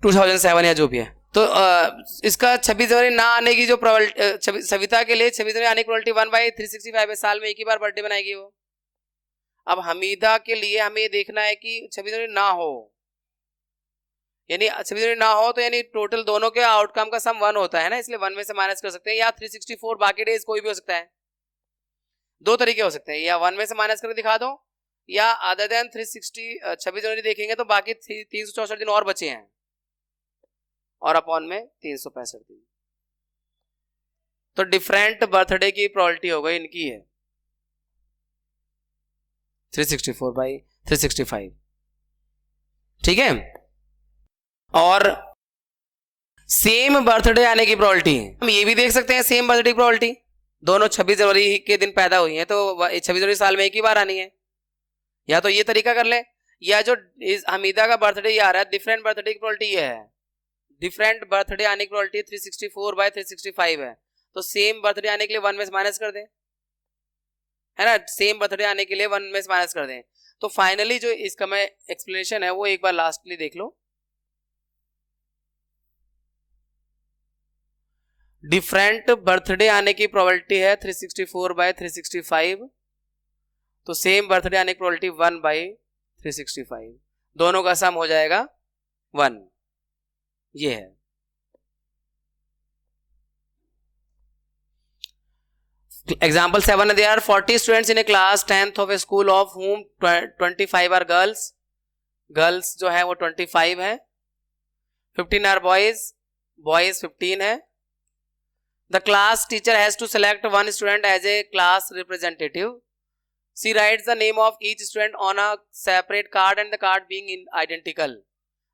2007 या जो भी है, तो इसका 26 जनवरी ना आने की जो प्रोबेबिलिटी, सविता के लिए 26 जनवरी आने की प्रोबेबिलिटी 1/365 है। साल में एक ही बार बर्थडे बनाएगी वो। अब हमीदा के लिए हमें ये देखना है कि 26 जनवरी ना हो, यानी 26 जनवरी ना हो, तो यानी टोटल दोनों के आउटकम का सम 1 होता है ना, इसलिए 1 में से माइनस कर सकते हैं, या 364 बाकी डेज कोई भी हो सकता है। दो तरीके हो सकते हैं, या 1 में से माइनस करके दिखा दो, या अदर देन 360 26 जनवरी देखेंगे तो बाकी 364 दिन और बचे हैं, और अपॉन में 365 दिन। तो डिफरेंट बर्थडे की प्रोबेबिलिटी हो गई इनकी है 364/365। ठीक है। और सेम बर्थडे आने की प्रोबेबिलिटी हम ये भी देख सकते हैं, सेम बर्थडे की प्रोबेबिलिटी, दोनों 26 जनवरी के दिन पैदा हुई हैं, तो 26 जनवरी साल में एक ही बार आनी है। या तो ये तरीका कर ले, या जो हमीदा का बर्थडे ये आ रहा है, डिफरेंट बर्थडे की प्रोबेबिलिटी ये है, डिफरेंट बर्थडे आने की प्रोबेबिलिटी 364/365 है, तो सेम बर्थडे आने के लिए 1 में से माइनस कर दे, है ना, सेम बर्थडे आने के लिए 1 में से माइनस कर दें। तो फाइनली जो इसका मैं एक्सप्लेनेशन है वो एक बार लास्टली देख लो। डिफरेंट बर्थडे आने की प्रोबेबिलिटी है 364/365, तो सेम बर्थडे आने की प्रोबेबिलिटी 1/365, दोनों का सम हो जाएगा 1। ये है। Example 7, there are 40 students in a class 10th of a school of whom 25 are girls। Girls जो है वो 25 है, 15 are boys, boys 15 है। The class teacher has to select one student as a class representative. She writes the name of each student on a separate card and the card being identical.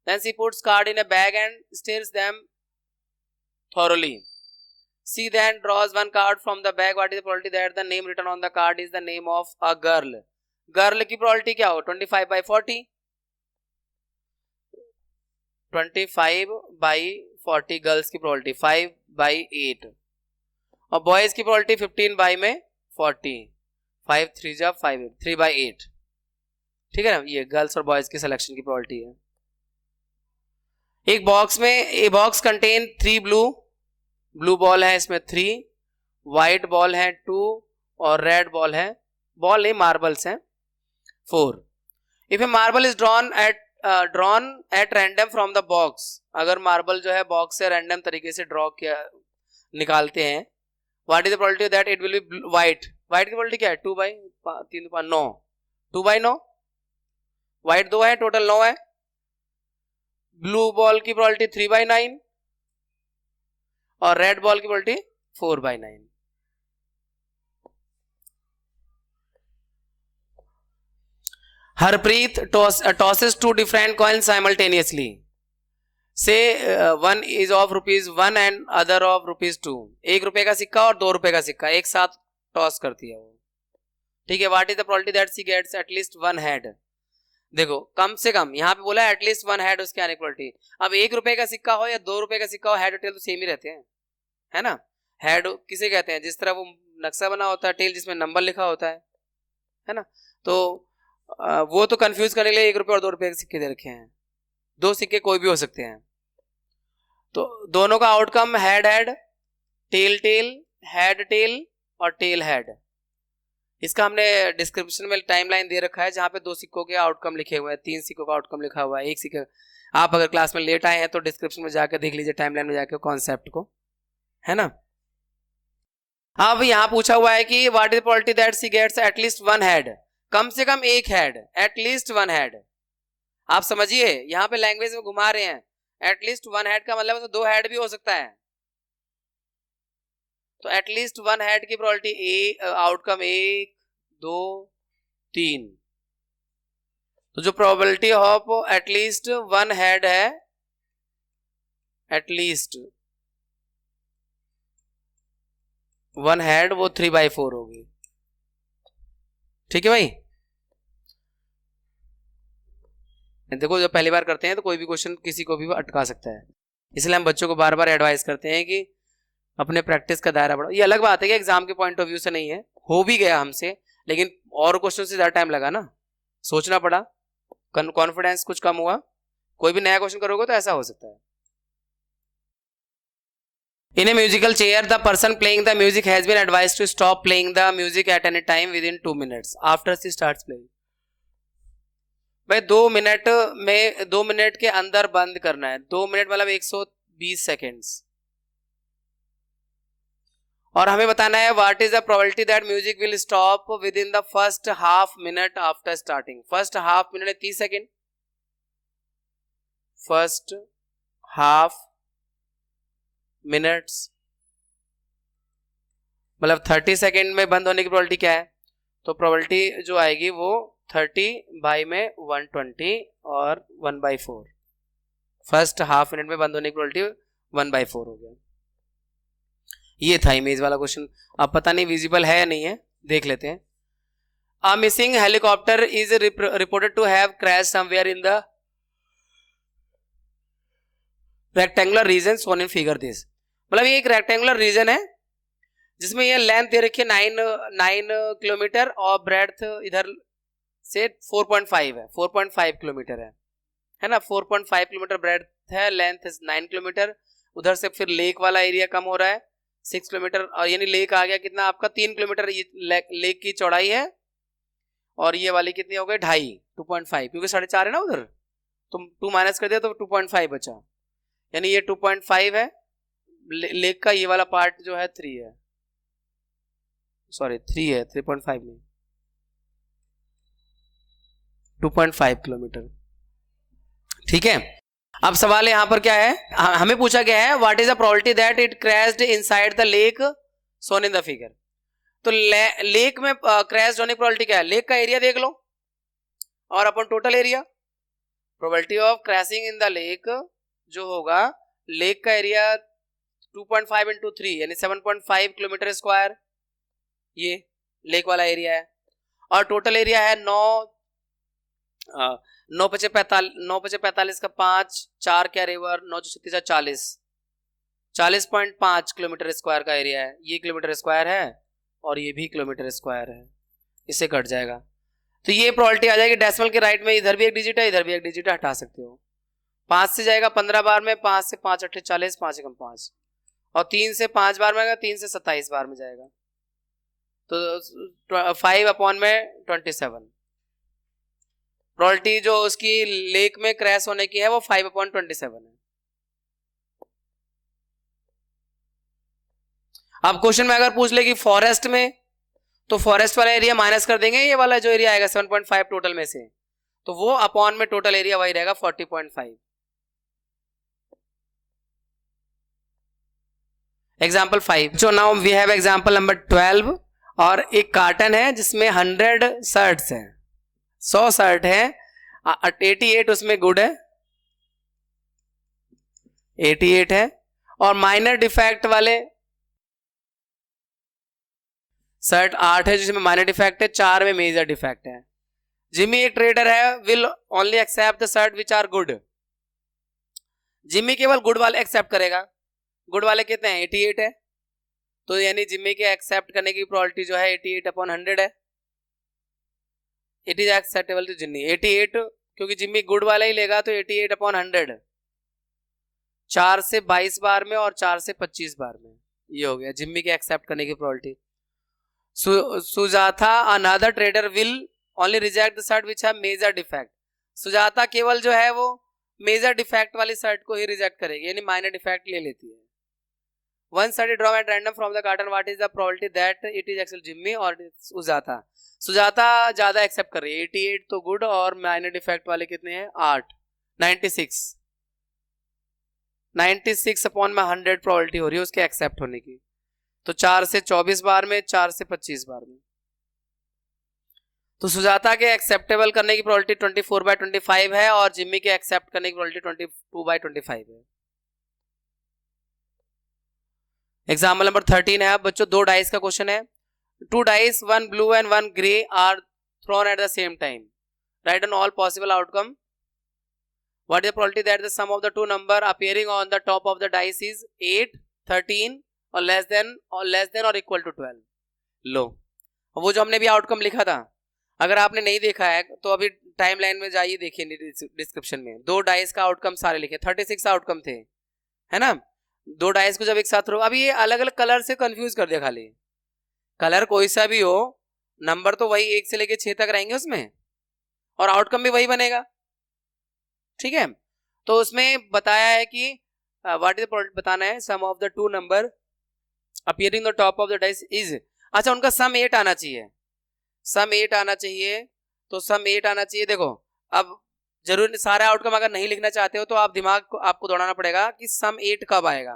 Then she puts card in a bag and stirs them thoroughly. She then draws one card from the bag. What is the probability that the name written on the card is the name of a girl? Girl की probability क्या हो, 25/40, 25/40 girls की probability 5/8, और boys की probability 15/40, 5 3 जा 5 3/8। ठीक है ना, ये गर्ल्स और बॉयज की सिलेक्शन की प्रोबेबिलिटी है। एक बॉक्स में, a box contain 3 blue ball है इसमें 3, व्हाइट बॉल है 2 और रेड बॉल है, बॉल नहीं मार्बल्स हैं 4। If A marble is drawn at random from the box, अगर मार्बल जो है बॉक्स से रैंडम तरीके से ड्रॉ किया निकालते हैं, what is the probability that it will B white? White की प्रोबेबिलिटी क्या है, 2/3 2/9, व्हाइट 2 है, टोटल 9 है। ब्लू बॉल की प्रोबेबिलिटी 3/9 और रेड बॉल की probability 4/9। Harpreet tosses 2 different coins simultaneously. Say one is of ₹1 and other of ₹2। 1 रुपए का सिक्का और 2 रुपए का सिक्का एक साथ टॉस करती है वो। ठीक है, what is the probability that she gets at least 1 head? देखो कम से कम यहाँ पे बोला एटलीस्ट 1 हेड उसके आने की प्रोबेबिलिटी। अब 1 रुपए का सिक्का हो या 2 रुपए का सिक्का हो, हेड और टेल तो सेम ही रहते हैं, है ना। हेड किसे कहते हैं, जिस तरह वो नक्शा बना होता है, टेल जिसमें नंबर लिखा होता है ना। तो वो तो कंफ्यूज करने के लिए 1 रुपए और 2 रुपए के सिक्के दे रखे हैं, 2 सिक्के कोई भी हो सकते हैं। तो दोनों का outcome head head, tail tail, head tail और टेल हेड। इसका हमने डिस्क्रिप्शन में टाइमलाइन दे रखा है जहां पे 2 सिक्कों के आउटकम लिखे हुए हैं, 3 सिक्कों का आउटकम लिखा हुआ है, 1 सिक्का। आप अगर क्लास में लेट आए हैं तो डिस्क्रिप्शन में जाकर देख लीजिए, टाइमलाइन में जाकर कॉन्सेप्ट को, है ना। अब यहां पूछा हुआ है कि what is the probability that she gets at least 1 head, कम से कम 1 हेड, एटलीस्ट 1 हेड। आप समझिए यहां पे लैंग्वेज में घुमा रहे हैं, एटलीस्ट 1 हेड का मतलब तो 2 हेड भी हो सकता है। तो एटलीस्ट 1 हेड की प्रोबेबिलिटी आउटकम 1 2 3। तो जो प्रोबेबिलिटी ऑफ एटलीस्ट 1 हेड है, एटलीस्ट 1 हेड, वो 3/4 होगी। ठीक है भाई। देखो जब पहली बार करते हैं तो कोई भी क्वेश्चन किसी को भी अटका सकता है, इसलिए हम बच्चों को बार बार एडवाइस करते हैं कि अपने प्रैक्टिस का दायरा बढ़ाओ। ये अलग बात है कि एग्जाम के पॉइंट ऑफ व्यू से नहीं है, हो भी गया हमसे, लेकिन और क्वेश्चन से ज्यादा टाइम लगा ना, सोचना पड़ा, कॉन्फिडेंस कुछ कम हुआ। कोई भी नया क्वेश्चन करोगे तो ऐसा हो सकता है। In a musical chair, the person playing the music has been advised to stop playing the music at any time within 2 minutes after she starts playing. भाई 2 मिनट में, 2 मिनट के अंदर बंद करना है। 2 मिनट मतलब 120 सेकेंड्स। और हमें बताना है what is the probability that music will stop with in the first half minute after starting. First half minute है 30 सेकेंड, फर्स्ट हाफ मिनट्स मतलब 30 सेकेंड में बंद होने की प्रोबेबिलिटी क्या है? तो प्रोबेबिलिटी जो आएगी वो 30/120 और 1/4। फर्स्ट हाफ मिनट में बंद होने की प्रोबेबिलिटी 1/4 हो गया। ये था इमेज वाला क्वेश्चन। अब पता नहीं विजिबल है या नहीं है, देख लेते हैं। A missing helicopter is reported to have crash somewhere in the rectangular region shown in figure this. मतलब ये एक रेक्टेंगुलर रीजन है जिसमें ये लेंथ दे रखी है 9 किलोमीटर और ब्रेड्थ इधर से 4.5 है, 4.5 किलोमीटर है ना, 4.5 किलोमीटर ब्रेड्थ है, लेंथ 9 किलोमीटर। उधर से फिर लेक वाला एरिया कम हो रहा है 6 किलोमीटर, और यानी लेक आ गया कितना आपका 3 किलोमीटर लेक की चौड़ाई है, और ये वाली कितनी हो गई 2.5 क्योंकि 4.5 है ना उधर, तुम 2 माइनस कर दिया तो 2.5 बचा, यानी ये 2.5 है। लेक का ये वाला पार्ट जो है 3 है, सॉरी 3 है, 3.5 नहीं, 2.5 किलोमीटर। ठीक है, अब सवाल यहां पर क्या है, हमें पूछा गया है what is the probability that it crashed inside the lake shown in the figure. तो लेक में क्रैश होने की प्रोबेबिलिटी क्या है, लेक का एरिया देख लो और अपन total area, probability of crashing in the lake जो होगा, लेक का एरिया 2.5 into 3 यानी 7.5 किलोमीटर स्क्वायर, ये लेक वाला एरिया है, और टोटल एरिया है 9 पचे 45 का 5, 4 कैरी ओवर, 9 36 40, 40.5 किलोमीटर स्क्वायर का एरिया है, ये किलोमीटर स्क्वायर है और ये भी किलोमीटर स्क्वायर है, इससे कट जाएगा। तो ये प्रोबेबिलिटी आ जाएगी डेसिमल के राइट में, इधर भी एक डिजिट है इधर भी एक डिजिट है, हटा सकते हो। 5 से जाएगा 15 बार में, 5 से 5 8 40, 5 एकम 5, और 3 से 5 बार में आएगा, 3 से 27 बार में जाएगा, तो 5 अपॉन में 27। प्रोबेबिलिटी जो उसकी लेक में क्रैश होने की है वो 5/27 है। अब क्वेश्चन में अगर पूछ ले कि फॉरेस्ट में, तो फॉरेस्ट वाला एरिया माइनस कर देंगे, ये वाला जो एरिया आएगा 7.5 टोटल में से, तो वो अपॉन में टोटल एरिया वही रहेगा 40.5। एग्जाम्पल 5, जो now we have example number 12, और एक कार्टन है जिसमें 100 शर्ट्स हैं, 100 शर्ट है, 88 उसमें गुड है, 88 है, और माइनर डिफेक्ट वाले शर्ट 8 है जिसमें माइनर डिफेक्ट है, 4 में मेजर डिफेक्ट है। जिमी एक ट्रेडर है, will only accept the shirt which are good, Jimmy केवल गुड वाले एक्सेप्ट करेगा, गुड वाले कितने हैं 88 है, तो यानी जिम्मी के एक्सेप्ट करने की प्रोबेबिलिटी जो है 88/100 है, it is acceptable to Jimmy 88, क्योंकि जिम्मी गुड वाला ही लेगा तो 88/100, 4 से 22 बार में और 4 से 25 बार में, ये हो गया जिम्मी के एक्सेप्ट करने की probability. Sujata another trader will only reject the shirt which have major defect, Sujata केवल जो है वो मेजर डिफेक्ट वाली शर्ट को ही रिजेक्ट करेगी, यानी माइनर डिफेक्ट ले लेती है। One study draw at random from the carton, what is the probability that it is actually Jimmy or Sujata, Sujata ज्यादा एक्सेप्ट कर रही है, 88 तो गुड और माइनर डिफेक्ट वाले कितने हैं 8, 96 अपॉन में 100 प्रोबेबिलिटी हो रही है उसके एक्सेप्ट होने की, तो 4 से 24 बार में, 4 से 25 बार में, तो सुजाता के एक्सेप्टेबल करने की प्रोबेबिलिटी 24/25 है और जिम्मी के एक्सेप्ट करने की प्रोबेबिलिटी 22/25 है। एग्जाम्पल नंबर 13 है अब बच्चों, 2 डाइस का क्वेश्चन है, 2 dice, 1 blue and 1 grey are thrown at the same time, right on all possible outcome, what is the probability that the sum of the 2 number appearing on the top of the dice is 8, 13 और less than और equal to 12। लो, वो जो हमने भी outcome लिखा था, अगर आपने नहीं देखा है तो अभी टाइमलाइन में जाइए, देखिए डिस्क्रिप्शन में 2 डाइस का आउटकम सारे लिखे, 36 आउटकम थे, है ना। 2 डाइस को जब एक साथ रखो, अभी ये अलग अलग कलर से कंफ्यूज कर दिया, खाली कलर कोई सा भी हो, नंबर तो वही 1 से लेके 6 तक रहेंगे उसमें, और आउटकम भी वही बनेगा, ठीक है। तो उसमें बताया है कि व्हाट इज द, बताना है sum of the 2 number appearing the top of the dice is, अच्छा उनका सम 8 आना चाहिए, सम 8 आना चाहिए, तो सम 8 आना चाहिए। देखो अब जरूर सारा आउटकम अगर नहीं लिखना चाहते हो तो आप दिमाग को आपको दौड़ाना पड़ेगा कि सम 8 कब आएगा,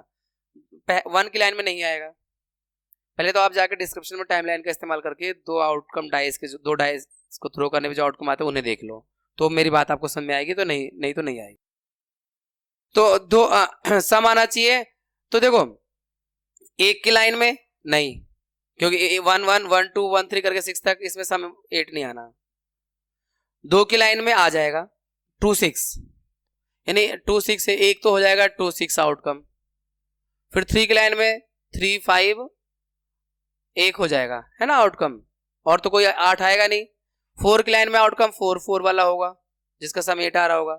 1 की लाइन में नहीं आएगा, पहले तो आप जाकर डिस्क्रिप्शन में टाइमलाइन का इस्तेमाल करके 2 आउटकम डाइस के, 2 डाइस को थ्रो करने में जो आउटकम आते हैं उन्हें देख लो, तो मेरी बात आपको समझ में आएगी, तो नहीं तो नहीं आएगी। तो 2 सम आना चाहिए, तो देखो 1 की लाइन में नहीं, क्योंकि 1 1 1 2 1 3 करके 6 तक, इसमें सम 8 नहीं आना। 2 की लाइन में आ जाएगा 2 6, यानी 2 6 से 1 तो हो जाएगा 2 6 आउटकम। फिर 3 की लाइन में 3 5 1 हो जाएगा, है ना आउटकम, और तो कोई 8 आएगा नहीं। 4 की लाइन में आउटकम 4 4 वाला होगा जिसका सम 8 आ रहा होगा।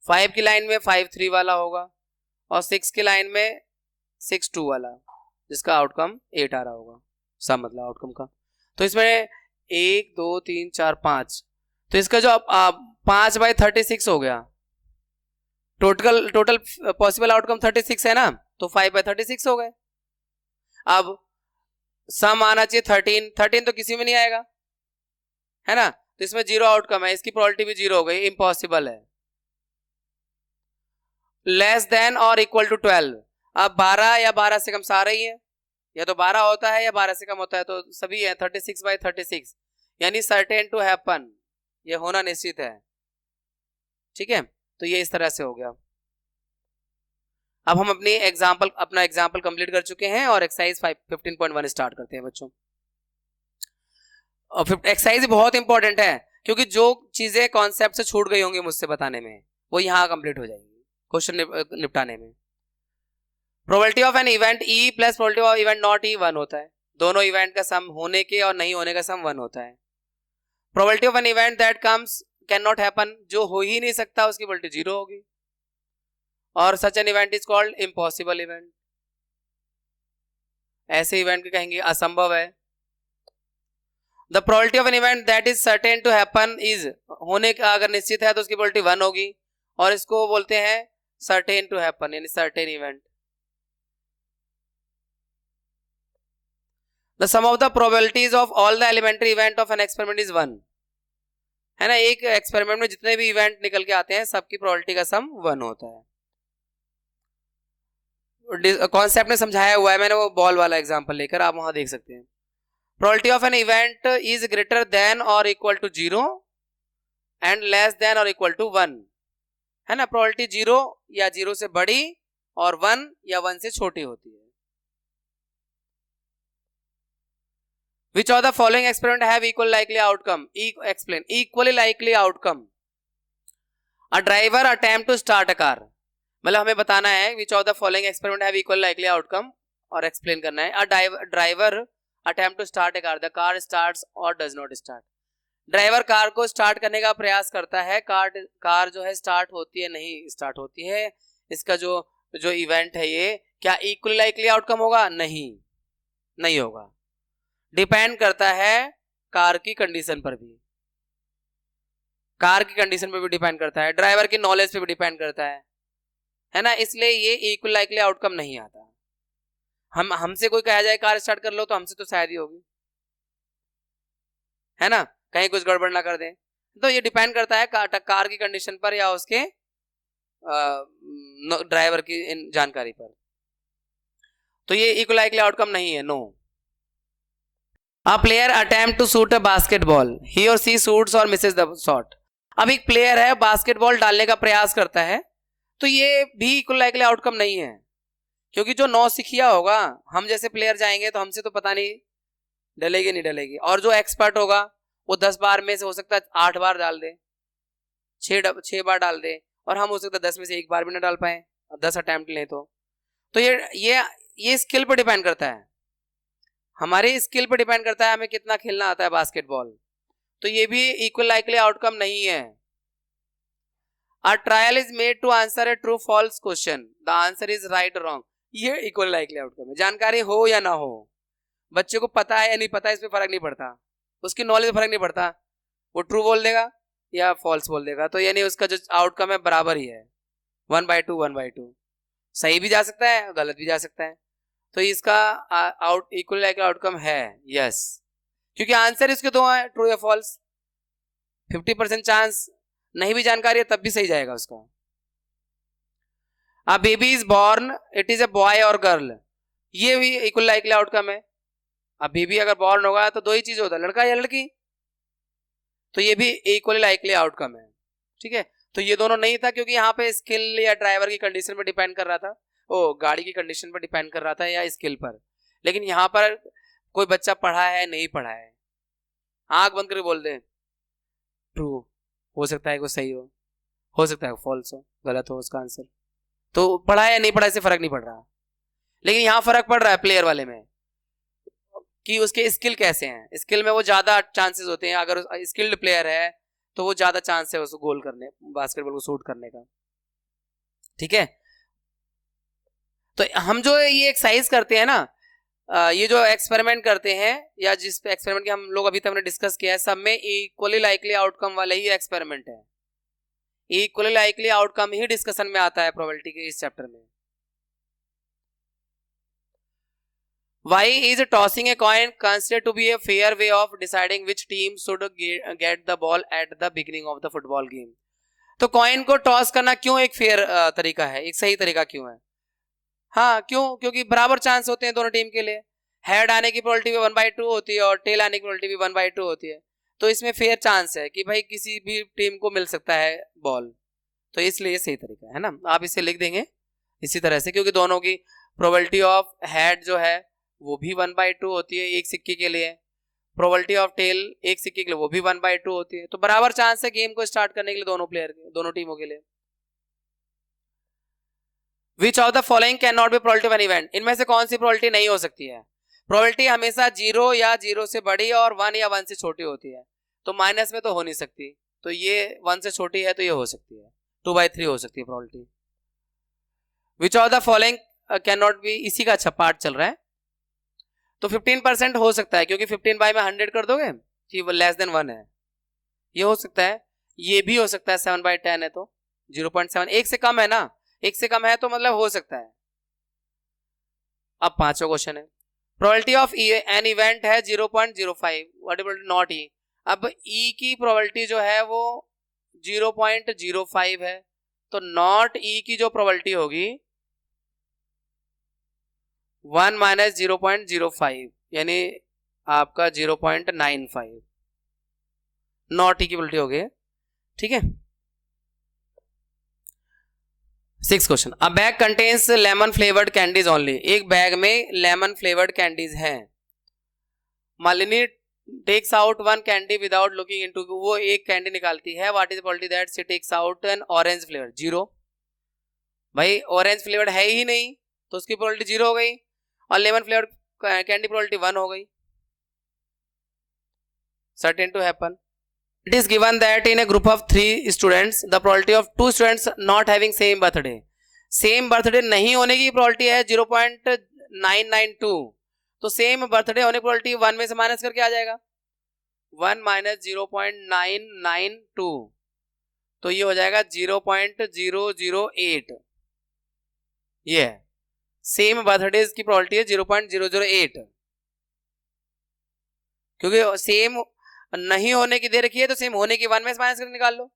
5 की लाइन में 5 3 वाला होगा, और 6 की लाइन में 6 2 वाला जिसका आउटकम 8 आ रहा होगा, सम मतलब आउटकम का। तो इसमें 1 2 3 4 5, तो इसका जो 5/36 हो गया। टोटल पॉसिबल आउटकम 36 है ना, तो 5/36 हो गए। अब सम आना चाहिए 13 तो किसी में नहीं आएगा, है ना, तो इसमें 0 आउटकम है, इसकी प्रोबेबिलिटी भी 0 हो गई, इम्पॉसिबल है। लेस देन और इक्वल टू 12, अब 12 या 12 से कम सारा ही है, या तो 12 होता है या 12 से कम होता है, तो सभी है 36/36, यानी सर्टेन टू हैपन, ये होना निश्चित है। ठीक है, तो ये इस तरह से हो गया। अब हम अपना एग्जाम्पल कंप्लीट कर चुके हैं और एक्सरसाइज 15.1 स्टार्ट करते हैं बच्चों। और एक्सरसाइज बहुत इंपॉर्टेंट है, क्योंकि जो चीजें कॉन्सेप्ट से छूट गई होंगी मुझसे बताने में, वो यहाँ कंप्लीट हो जाएंगी क्वेश्चन निपटाने में। Probability of an event E plus probability of event not E 1 होता है, दोनों इवेंट का सम होने के और नहीं होने का सम 1 होता है। Probability of an event that comes can not happen, जो हो ही नहीं सकता उसकी प्रोबेबिलिटी 0 होगी, और such an event is called impossible event, ऐसे इवेंट को कहेंगे असंभव है। The probability of an event that is certain to happen is, होने का अगर निश्चित है तो उसकी प्रोबेबिलिटी 1 होगी, और इसको बोलते हैं सर्टेन टू हैपन, यानी certain event. The sum of the probabilities of all the elementary event of an experiment is 1, है ना, एक एक्सपेरिमेंट में जितने भी इवेंट निकल के आते हैं सबकी प्रोबेबिलिटी का सम 1 होता है। कॉन्सेप्ट में समझाया हुआ है मैंने, वो बॉल वाला एग्जांपल लेकर आप वहां देख सकते हैं। Probability of an event is greater than और equal to 0 and less than और इक्वल टू 1, है ना, प्रोबेबिलिटी 0 या 0 से बड़ी और 1 या 1 से छोटी होती है। Which of the following experiment have equal likely outcome? Explain. Equally likely outcome. A driver attempt to start a car. मतलब हमें बताना है which of the following experiment have equal likely outcome, और explain करना है। A driver attempt to start a car. The car starts or does not start. Driver car को start करने का प्रयास करता है, कार जो है स्टार्ट होती है नहीं स्टार्ट होती है। इसका जो इवेंट है ये क्या इक्वली लाइकली आउटकम होगा? नहीं होगा। डिपेंड करता है कार की कंडीशन पर भी, कार की कंडीशन पर भी डिपेंड करता है, ड्राइवर की नॉलेज पे भी डिपेंड करता है ना, इसलिए ये इक्वल लाइकली आउटकम नहीं आता। हमसे कोई कहा जाए कार स्टार्ट कर लो तो हमसे तो शायद ही होगी, है ना, कहीं कुछ गड़बड़ ना कर दें। तो ये डिपेंड करता है कार की कंडीशन पर या उसके ड्राइवर की जानकारी पर। तो ये इक्वल लाइकली आउटकम नहीं है, no. A player attempt to shoot a basketball. He or she shoots or misses the shot. अब एक प्लेयर है बास्केटबॉल डालने का प्रयास करता है, तो ये भी इक्वल लाइकली आउटकम नहीं है, क्योंकि जो नौसिखिया होगा, हम जैसे प्लेयर जाएंगे तो हमसे तो पता नहीं डलेगी नहीं डलेगी, और जो एक्सपर्ट होगा वो 10 बार में से हो सकता है 8 बार डाल दे, 6 बार डाल दे, और हम हो सकता है 10 में से 1 बार भी ना डाल पाए, 10 अटेम्प्ट लें तो ये स्किल पर डिपेंड करता है, हमारी स्किल पर डिपेंड करता है हमें कितना खेलना आता है बास्केटबॉल। तो ये भी इक्वल लाइकली आउटकम नहीं है। A trial is made to answer a true false question, the answer is right wrong, ये इक्वल लाइकली आउटकम है। जानकारी हो या ना हो, बच्चे को पता है या नहीं पता, इस पे फर्क नहीं पड़ता, उसकी नॉलेज में फर्क नहीं पड़ता, वो ट्रू बोल देगा या फॉल्स बोल देगा, तो यानी उसका जो आउटकम है बराबर ही है, 1/2 1/2, सही भी जा सकता है गलत भी जा सकता है। तो इसका इक्वल लाइकली आउटकम है यस, क्योंकि आंसर इसके दो है, ट्रू या फॉल्स। 50% चांस नहीं भी जानकारी है तब भी सही जाएगा उसका। A baby is born, it is a boy और गर्ल, ये भी इक्वल लाइकली आउटकम है। अब बेबी अगर बॉर्न होगा तो दो ही चीज होता है, लड़का या लड़की, तो ये भी इक्वली लाइकली आउटकम है। ठीक है, तो ये दोनों नहीं था क्योंकि यहाँ पे स्किल या ड्राइवर की कंडीशन पर डिपेंड कर रहा था, गाड़ी की कंडीशन पर डिपेंड कर रहा था या स्किल पर। लेकिन यहाँ पर कोई बच्चा पढ़ा है नहीं पढ़ा है, आंख बंद करके बोल दे ट्रू, हो सकता है वो सही हो सकता है फॉल्स हो, गलत हो उसका आंसर, तो पढ़ा है या नहीं पढ़ा इससे फर्क नहीं पड़ रहा। लेकिन यहाँ फर्क पड़ रहा है प्लेयर वाले में, कि उसके स्किल कैसे हैं, स्किल में वो ज्यादा चांसेस होते हैं, अगर स्किल्ड प्लेयर है तो वो ज्यादा चांस है उसको गोल करने, बास्केटबॉल को शूट करने का। ठीक है, तो हम जो ये एक्सरसाइज करते हैं ना, ये जो एक्सपेरिमेंट करते हैं या जिस पे एक्सपेरिमेंट के हम लोग अभी तक हमने डिस्कस किया है, सब में इक्वली लाइकली आउटकम वाला ही एक्सपेरिमेंट है, इक्वली लाइकली आउटकम ही डिस्कशन में आता है प्रोबेबिलिटी के इस चैप्टर में। Why is tossing a coin considered to be a fair way of deciding which team should get the ball at the beginning of the football game? तो coin को toss करना क्यों एक फेयर तरीका है, एक सही तरीका क्यों है? हाँ क्यों? क्योंकि बराबर चांस होते हैं दोनों टीम के लिए, हेड आने की प्रोबेबिलिटी भी 1/2 होती है और टेल आने की प्रोबेबिलिटी भी 1/2 होती है, तो इसमें फेयर चांस है कि भाई किसी भी टीम को मिल सकता है बॉल, तो इसलिए सही तरीका है ना। आप इसे लिख देंगे इसी तरह से, क्योंकि दोनों की प्रोबेबिलिटी ऑफ हेड जो है वो भी 1/2 होती है एक सिक्के के लिए, प्रोबेबिलिटी ऑफ टेल एक सिक्के के लिए वो भी 1/2 होती है, तो बराबर चांस है गेम को स्टार्ट करने के लिए दोनों प्लेयर के, दोनों टीमों के लिए। Which of the following cannot be probability of an event? इनमें से कौन सी प्रोबेबिलिटी नहीं हो सकती है? प्रोबेबिलिटी हमेशा 0 या 0 से बड़ी और 1 या 1 से छोटी होती है, तो माइनस में तो हो नहीं सकती, तो ये 1 से छोटी है तो ये हो सकती है, 2/3 हो सकती है probability. Which of the following cannot be, इसी का अच्छा पार्ट चल रहा है, तो 15% हो सकता है, क्योंकि 15 बाई में 100 कर दोगे कि वो लेस देन 1 है, ये हो सकता है, ये भी हो सकता है 7/10 है तो 0.7, एक से कम है ना, एक से कम है तो मतलब हो सकता है। अब पांचवा क्वेश्चन है, प्रोबेबिलिटी ऑफ एन इवेंट है 0.05, व्हाट इज नॉट ई। अब ई की प्रोबेबिलिटी जो है वो 0.05 है, तो नॉट ई की जो प्रोबेबिलिटी होगी 1 माइनस 0.05 यानी आपका 0.95 नॉट ई की प्रोबेबिलिटी होगी। ठीक है, 6 question, a bag contains lemon flavoured candies only, एक बैग में लेमन फ्लेवर्ड कैंडीज हैं। Malini takes out one candy without looking into, वो एक कैंडी निकालती है, what is the probability that she takes out an orange flavour? 0, भाई orange flavoured है ही नहीं तो उसकी प्रोबेबिलिटी 0 हो गई, और लेमन फ्लेवर्ड कैंडी प्रोबेबिलिटी 1 हो गई। Certain to happen, it is given that in a group of 3 students the probability of 2 students not having same birthday नहीं होने की probability है 0.992, तो सेम बर्थडे होने की probability 1 में से माइनस करके आ जाएगा, 1 माइनस 0.992, तो ये हो जाएगा 0.008, ये है सेम बर्थडे की probability है 0.008, क्योंकि सेम नहीं होने की दे रखी है तो सेम होने की 1 में से माइनस करके निकाल लो।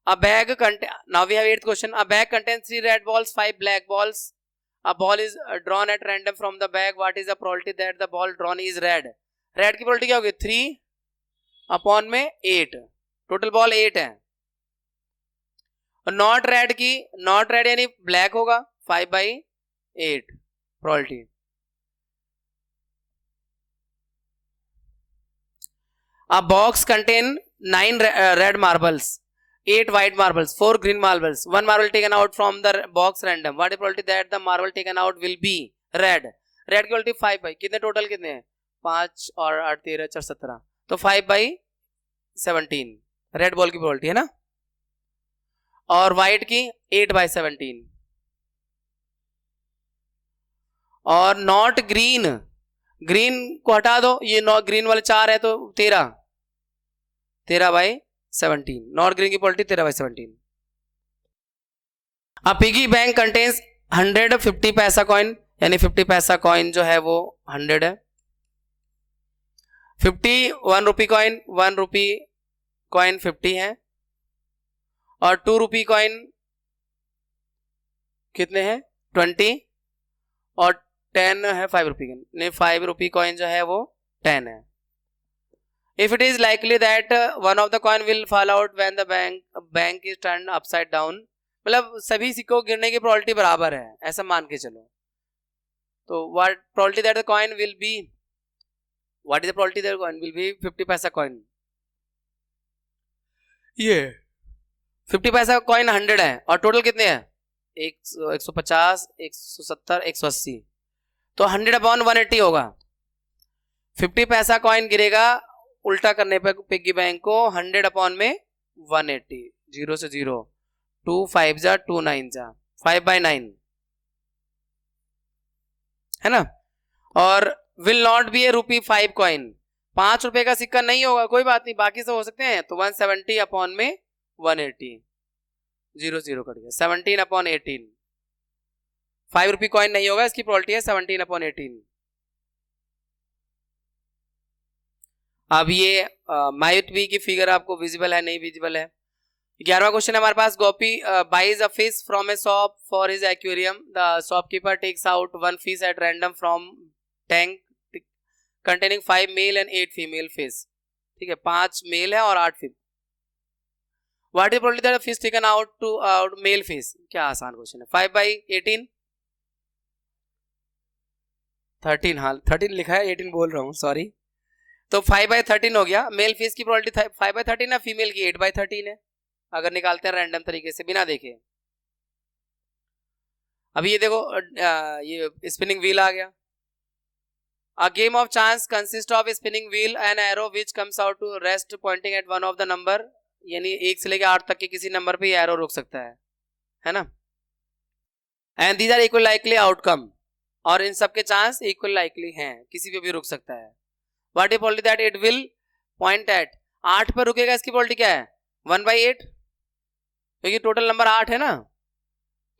A bag contain, now we have 8th question, a bag contains 3 red balls, 5 black balls, a ball is drawn at random from the bag, what is the probability that the ball drawn is red? Red की probability क्या होगी 3 upon में 8, total ball 8 है, और not red की, not red यानी black होगा 5/8 probability. A box contain 9 red marbles, 8 white marbles, 4 green marbles, 1 marble taken out from the box random, what is the probability that the marble taken out will be red? Red की probability 5/, कितने total कितने हैं 5 और 8 13 4 17, तो 5/17 red ball की probability है ना, और व्हाइट की 8/17, और नॉट ग्रीन, ग्रीन को हटा दो, ये ग्रीन वाले 4 है तो 13/17, नॉट ग्रीन की प्रोबेबिलिटी 13/17। अब पिगी बैंक कंटेन्स 100 50 पैसा कॉइन, यानी 50 पैसा कॉइन जो है वो 100 है, 50 1 रुपी कॉइन, 1 रुपी कॉइन 50 है, और 2 रुपी कॉइन कितने हैं 20, और 10 है 5 रुपी कॉइन, नहीं 5 रुपी कॉइन जो है वो 10 है। If it is likely that one of the coin will fall out when the bank is turned upside down, मतलब सभी सिक्कों गिरने की प्रोबेबिलिटी बराबर है ऐसा मान के चलो, तो what probability that the coin will be, what is the probability that the coin will be 50 पैसा coin, ये 50 पैसा कॉइन 100 है और टोटल कितने हैं 150, 170, 180, तो 100/180 होगा। 50 पैसा कॉइन गिरेगा उल्टा करने पे पिग्गी बैंक को 100/180, 0 से 0, 2 5 जा 2 9 जा 5/9 है ना। और will not be A ₹5 coin, 5 रुपए का सिक्का नहीं होगा, कोई बात नहीं, बाकी सब हो सकते हैं। तो 170/180, 0 0 कट गया, 17/18, ₹5 कॉइन नहीं होगा, इसकी प्रोबेबिलिटी है 17/18। अब ये माइट बी की फिगर आपको विजिबल है नहीं विजिबल है। 11वां क्वेश्चन है हमारे पास, Gopi buys a fish from a shop for his aquarium, the shopkeeper takes out 1 fish at random from tank containing 5 male and 8 female fish. ठीक है, 5 मेल है और 8 female. What is probability that fish taken out to male fish? क्या आसान question है। 5/18, 13, हाँ 13 लिखा है, 18 बोल रहा हूँ, सॉरी। तो 5/13 हो गया। मेल फिश की प्रोबेबिलिटी 5/13 है, फीमेल की 8/13 है, अगर निकालते हैं रैंडम तरीके से बिना देखे। अभी ये देखो ये स्पिनिंग व्हील आ गया। A game of chance consists of a spinning wheel and arrow which comes out to rest pointing at one of the number, यानी 1 से लेकर 8 तक के किसी नंबर पे एरो रुक सकता है ना। And these are equal likely outcome, और इन सब के चांस इक्वल लाइकली हैं, किसी पे भी रुक सकता है। What is probability that it will point at? 8 पर रुकेगा, इसकी प्रोबेबिलिटी क्या है? 1/8, क्योंकि टोटल नंबर 8 है ना,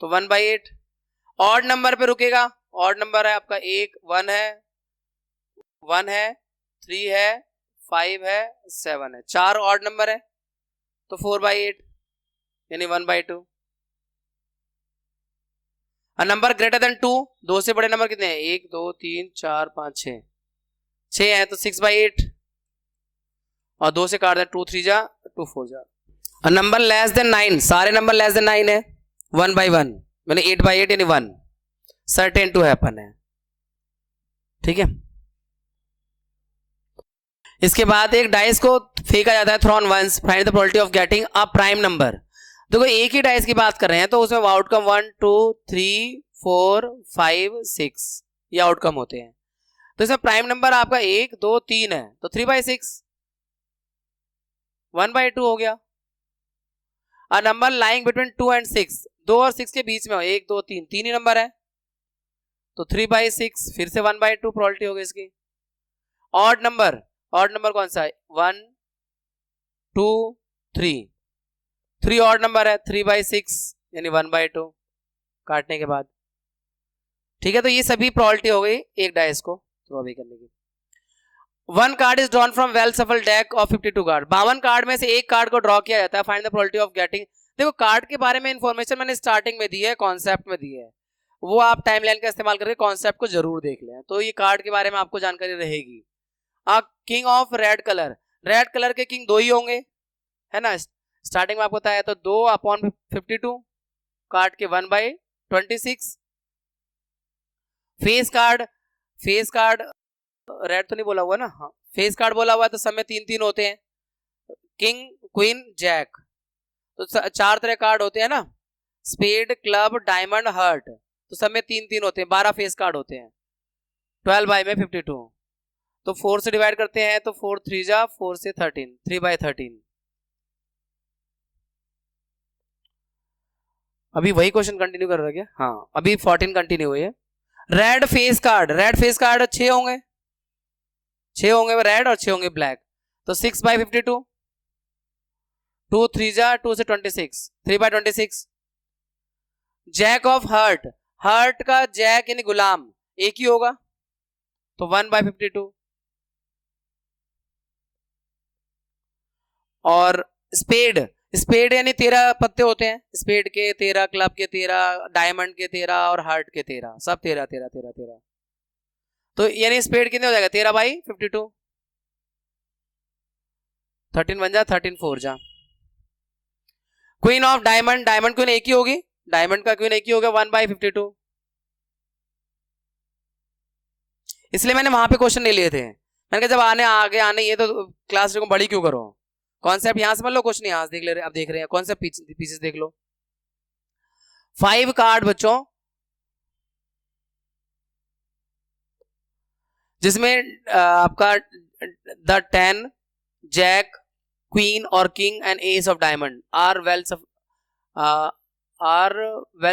तो 1/8। ऑड नंबर पे रुकेगा, ऑड नंबर है आपका 1 1 है, 1 है, 3 है, 5 है, 7 है, 4 ऑड नंबर है, तो 4/8 यानी 1/2। अ नंबर ग्रेटर देन 2, 2 से बड़े नंबर कितने हैं? 1 2 3 4 5 6, 6 है, तो 6/8, और 2 से काट दें 2 3 जा 2 4 जा। अ नंबर लेस देन 9, सारे नंबर लेस देन 9 है, 1/1 यानी 8/8 यानी 1, सर्टेन टू हैपन है। ठीक है, इसके बाद एक डाइस को फेंका जाता है, thrown once, find the probability of getting a prime number. देखो एक ही डाइस की बात कर रहे हैं, तो उसमें आउटकम 1 2 3 4 5 6 ये आउटकम होते हैं। तो इसमें प्राइम नंबर आपका 1 2 3 है, तो 3/6 1/2 हो गया। A number lying between 2 and 6, 2 और 6 के बीच में हो, 1 2 3, 3 ही नंबर है, तो 3/6 फिर से 1/2 प्रोबेबिलिटी होगी इसकी। ऑड नंबर, ऑड नंबर कौन सा है? 1 2 3, 3 ऑड नंबर है, 3/6 यानी 1/2 काटने के बाद। ठीक है, तो ये सभी प्रोबेबिलिटी हो गई एक डाइस को थ्रो अवे करने की। 1 card is drawn from well सफल डेक ऑफ 52 कार्ड, 52 कार्ड में से एक कार्ड को ड्रॉ किया जाता है। Find the probability of getting. देखो कार्ड के बारे में इंफॉर्मेशन मैंने स्टार्टिंग में दी है, कॉन्सेप्ट में दी है, वो आप टाइमलाइन का इस्तेमाल करके कॉन्सेप्ट को जरूर देख लें, तो ये कार्ड के बारे में आपको जानकारी रहेगी। King of red colour, red colour के किंग 2 ही होंगे, है ना, स्टार्टिंग में आपको बताया, तो 2/52 कार्ड के 1/26। Face card, face card red तो नहीं बोला हुआ ना, हाँ फेस कार्ड बोला हुआ है, तो सब में 3 3 होते हैं, किंग क्वीन जैक, तो 4 तरह कार्ड होते हैं ना, स्पेड क्लब डायमंड हर्ट, तो सब में 3 3 होते हैं, 12 फेस कार्ड होते हैं, 12/52, तो 4 से डिवाइड करते हैं, तो 4 3 जा 4 से 13, 3/13। अभी वही क्वेश्चन कंटिन्यू कर रहा है क्या? हाँ अभी 14 कंटिन्यू हुई है। Red face card, red face card 6 होंगे, 6 होंगे रेड और 6 होंगे ब्लैक, तो 6/52, 2 3 जा 2 से 26, 3/26। जैक ऑफ हर्ट, हर्ट का जैक यानी गुलाम एक ही होगा, तो 1/52। और स्पेड, स्पेड यानी 13 पत्ते होते हैं, स्पेड के 13, क्लब के 13, डायमंड के 13 और हार्ट के 13, सब 13 13 13 13, तो यानी स्पेड कितने हो जाएगा? 13/52, 13 बन जा 13 4 जा। Queen of diamond, diamond queen एक ही होगी, डायमंड का क्वीन एक ही होगा, 1/52। इसलिए मैंने वहां पे क्वेश्चन नहीं लिए थे, मैंने कहा जब आगे आने ये तो क्लास को बड़ी क्यों करो, कॉन्सेप्ट यहां समझ लो, क्वेश्चन यहां से देख ले रहे, अब देख रहे हैं कॉन्सेप्ट पीसेस देख लो। 5 कार्ड बच्चों, जिसमें आपका द 10, जैक, क्वीन और king and ace of diamond are well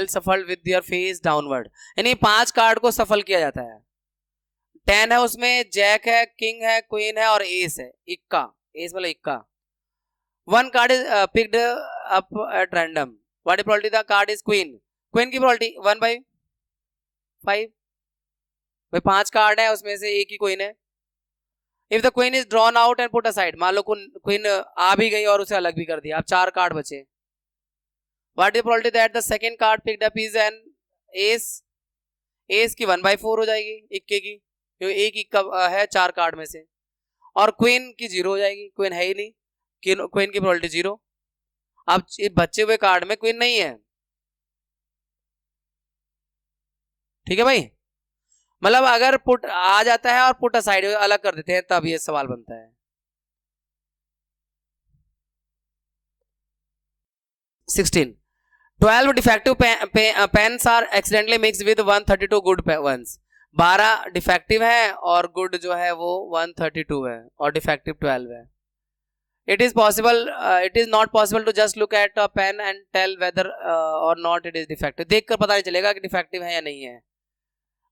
shuffled with their face downward, यानी 5 कार्ड को सफल किया जाता है। 10 है, उसमें जैक है, किंग है, क्वीन है और एस है, इक्का, एस मतलब इक्का। 1 card is picked up at random, what probability the card is queen, queen की प्रोबेबिलिटी 1/5, भाई 5 कार्ड है उसमें से एक ही क्वीन है। If the queen is drawn out and put aside, मान लो क्वीन आ भी गई और उसे अलग भी कर दिया, अब 4 कार्ड बचे, what is probability that the second card picked up is an ace, S की 1/4 हो जाएगी इक्के की, क्योंकि एक इक्का है 4 कार्ड में से, और क्वीन की 0 हो जाएगी, क्वीन है ही नहीं, क्वीन की प्रोबेबिलिटी 0। अब बचे हुए कार्ड में क्वीन नहीं है, ठीक है भाई, मतलब अगर पुट आ जाता है और पुट असाइड अलग कर देते हैं तब ये सवाल बनता है। 16, 12 defective pens are accidentally mix with 132 good ones, 12 defective है और गुड जो है वो 132 है और डिफेक्टिव 12 है। It is not possible to just look at a pen and tell whether or not it is defective, देखकर पता नहीं चलेगा कि डिफेक्टिव है या नहीं है।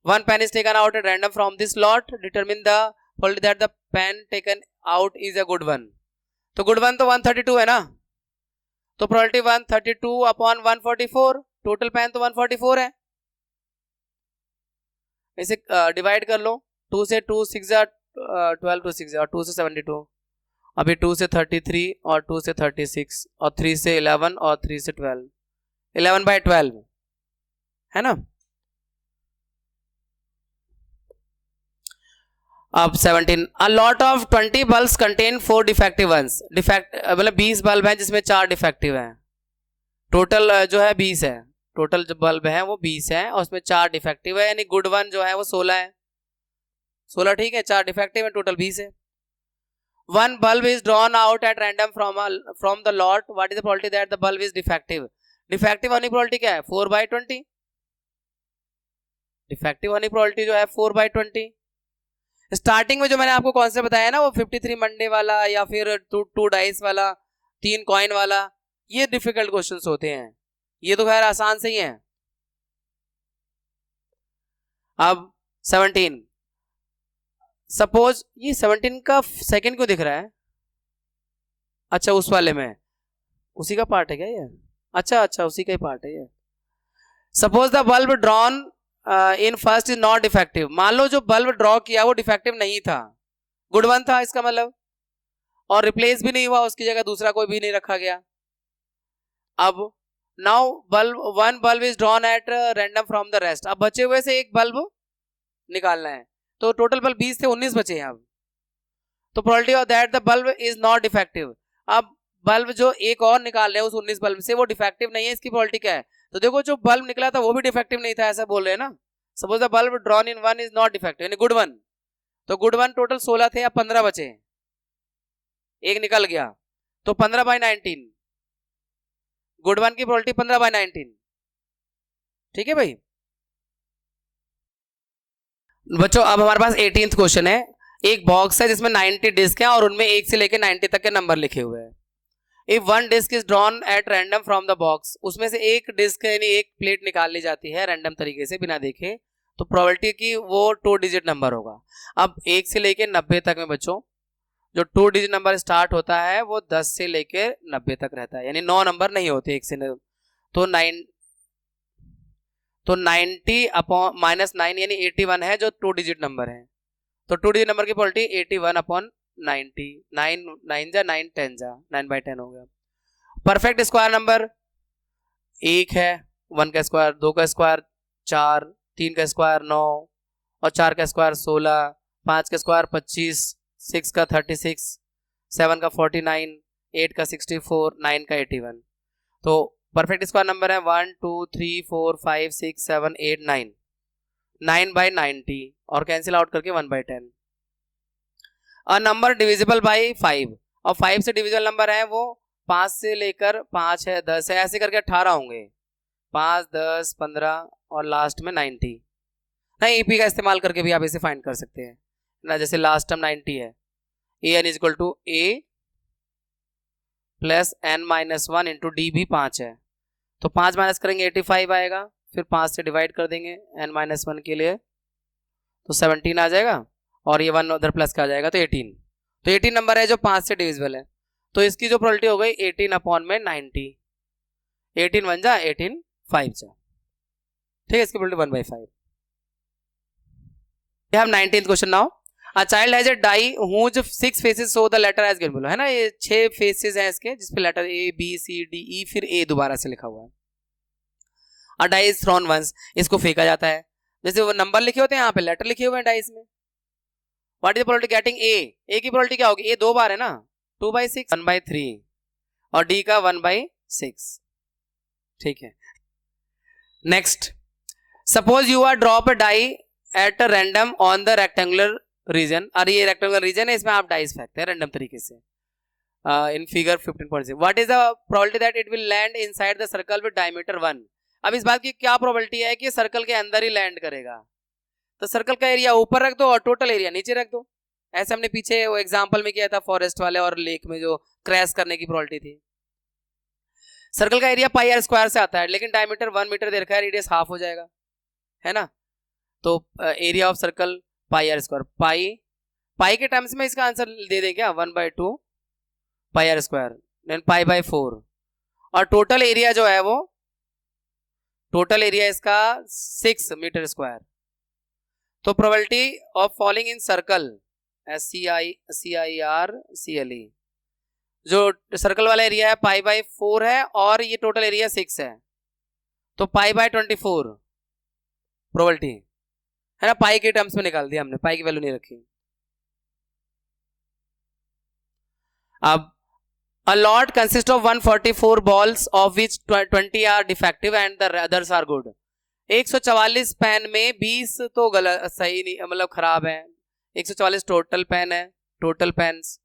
One pen is taken out at random from this lot, determine the probability that the pen taken out is a good one, तो good one तो 132 है ना, तो probability 132 upon 144, टोटल पेन तो 144 है, इसे डिवाइड कर लो, 2 से 2 6 12 2 6 और 2 से 72, अभी 2 से 33 और 2 से 36 और 3 से 11 और 3 से 12, 11/12 है ना। अब 17, a lot of 20 bulbs contain 4 defective ones, defect मतलब 20 बल्ब हैं जिसमें 4 डिफेक्टिव हैं, टोटल जो है 20 है, टोटल जो बल्ब है वो 20 है और उसमें 4 डिफेक्टिव है, यानी गुड वन जो है वो 16 है, 16 ठीक है, 4 डिफेक्टिव है, टोटल 20 है। 1 bulb is drawn out at random from the lot, what is the probability that the bulb is defective, defective होने की probability क्या है 4/20, डिफेक्टिव होने की probability जो है 4/20। स्टार्टिंग में जो मैंने आपको कॉन्सेप्ट बताया ना वो 53 मंडे वाला या फिर 2 डाइस वाला, 3 कॉइन वाला, ये डिफिकल्ट क्वेश्चंस होते हैं, ये तो खैर आसान से ही है। अब 17, सपोज ये 17 का सेकंड क्यों दिख रहा है, अच्छा उस वाले में उसी का पार्ट है क्या ये, अच्छा उसी का ही पार्ट है ये। Suppose the bulb drawn in first is not defective, मान लो जो बल्ब ड्रॉ किया वो डिफेक्टिव नहीं था, गुड वन था इसका मतलब, और रिप्लेस भी नहीं हुआ, उसकी जगह दूसरा कोई भी नहीं रखा गया। अब now one bulb is drawn at random from the rest, अब बचे हुए से एक बल्ब निकालना है, तो टोटल बल्ब 20 थे 19 बचे हैं अब, तो probability of that the bulb is not defective, अब बल्ब जो एक और निकाल रहे हैं उस 19 बल्ब से वो डिफेक्टिव नहीं है, इसकी प्रोबेबिलिटी क्या है, तो देखो जो बल्ब निकला था वो भी डिफेक्टिव नहीं था, ऐसा बोल रहे हैं ना। Suppose the bulb drawn in one is not defective, यानी गुड वन, तो गुड वन टोटल 16 थे, अब 15 बचे, एक निकल गया, तो 15/19, गुड वन की प्रोबेबिलिटी 15/19, ठीक है भाई बच्चों। अब हमारे पास 18th क्वेश्चन है, एक बॉक्स है जिसमें 90 डिस्क है और उनमें 1 से लेकर 90 तक के नंबर लिखे हुए हैं। If one disc is drawn at random from the box, उसमें से एक डिस्क यानी एक प्लेट निकाल ली जाती है रैंडम तरीके से बिना देखे, तो प्रोबेबिलिटी की वो 2 डिजिट नंबर होगा। अब 1 से लेकर 90 तक में बच्चों जो 2 डिजिट नंबर स्टार्ट होता है वो 10 से लेकर 90 तक रहता है, यानी 9 नंबर नहीं होते 1 से 9, तो 90 अपॉन -9 यानी 81 है जो 2 डिजिट नंबर है, तो 2 डिजिट नंबर की प्रोबेबिलिटी 81/90, 9 9 जा 9 10 जा 9/10 हो गया। परफेक्ट स्क्वायर नंबर 1 है, 1 का स्क्वायर, 2 का स्क्वायर 4, 3 का स्क्वायर 9 और 4 का स्क्वायर 16, 5 का स्क्वायर 25, 6 का 36, 7 का 49, 8 का 64, 9 का 81, तो परफेक्ट स्क्वायर नंबर है 1 2 3 4 5 6 7 8 9, 9/90 और कैंसिल आउट करके 1/10। अ नंबर डिविजिबल बाय 5, और 5 से डिविजिबल नंबर है वो 5 से लेकर 5 है 10 है ऐसे करके 18 होंगे, 5, 10, 15 और लास्ट में 90। नहीं, ईपी का इस्तेमाल करके भी आप इसे फाइंड कर सकते हैं ना। जैसे लास्ट टर्म 90 है, an is equal to a plus n-1 into d भी 5 है, तो 5 माइनस करेंगे 85 आएगा, फिर 5 से डिवाइड कर देंगे n-1 के लिए, तो 17 आ जाएगा, और ये 1 उधर प्लस का आ जाएगा तो 18। तो 18 नंबर है जो 5 से डिविजिबल है, तो इसकी जो प्रोबेबिलिटी हो गई 18 अपॉन में 90, 18 1 जा 18 5 जा, ठीक है, इसकी probability 1/5। We have 19th question now. A child has a die whose 6 faces show the letter as given below, है ना, ये 6 फेसेस हैं इसके जिसपे letter A B C D E फिर A दोबारा से लिखा हुआ है। A die is thrown once, इसको फेंका जाता है, जैसे वो नंबर लिखे होते हैं यहाँ पे लेटर लिखे हुए हैं डाइस में। What is the probability getting A? A की probability क्या होगी? A 2 बार है ना, 2/6, 1/3 और D का 1/6, ठीक है। Next, suppose you are drop a die at random on the rectangular region, और ये रेक्टेंगुलर रीजन है, इसमें आप डाइस फेंकते हैं रैंडम तरीके से in figure 15.6। What is the probability that it will land inside the circle with diameter 1? अब इस बात की क्या प्रोबेबिलिटी है कि सर्कल के अंदर ही लैंड करेगा? तो सर्कल का एरिया ऊपर रख दो और टोटल एरिया नीचे रख दो, ऐसे हमने पीछे वो एग्जांपल में किया था फॉरेस्ट वाले और लेक में जो क्रैश करने की प्रोबेबिलिटी थी। सर्कल का एरिया पाई आर स्क्वायर से आता है, लेकिन डायमीटर 1 मीटर दे रखा है, रेडियस हाफ हो जाएगा, है ना, तो area of circle pi r square, pi के टर्म्स में इसका आंसर दे दें क्या, 1/2 पाई आर स्क्वायर, देन पाई/4, और टोटल एरिया जो है वो टोटल एरिया इसका 6 मीटर स्क्वायर। तो probability of falling in circle SCIRCLE, जो सर्कल वाला एरिया है पाई/4 है और ये टोटल एरिया 6 है, तो पाई/24 प्रोबेबिलिटी है ना, पाई के टर्म्स में निकाल दिया हमने, पाई की वैल्यू नहीं रखी। अब a lot consists of 144 balls of which 20 are defective and the others are good. 144 pen में 20 तो गलत सही नहीं, मतलब खराब है, 144 टोटल पेन है, टोटल पेन्स,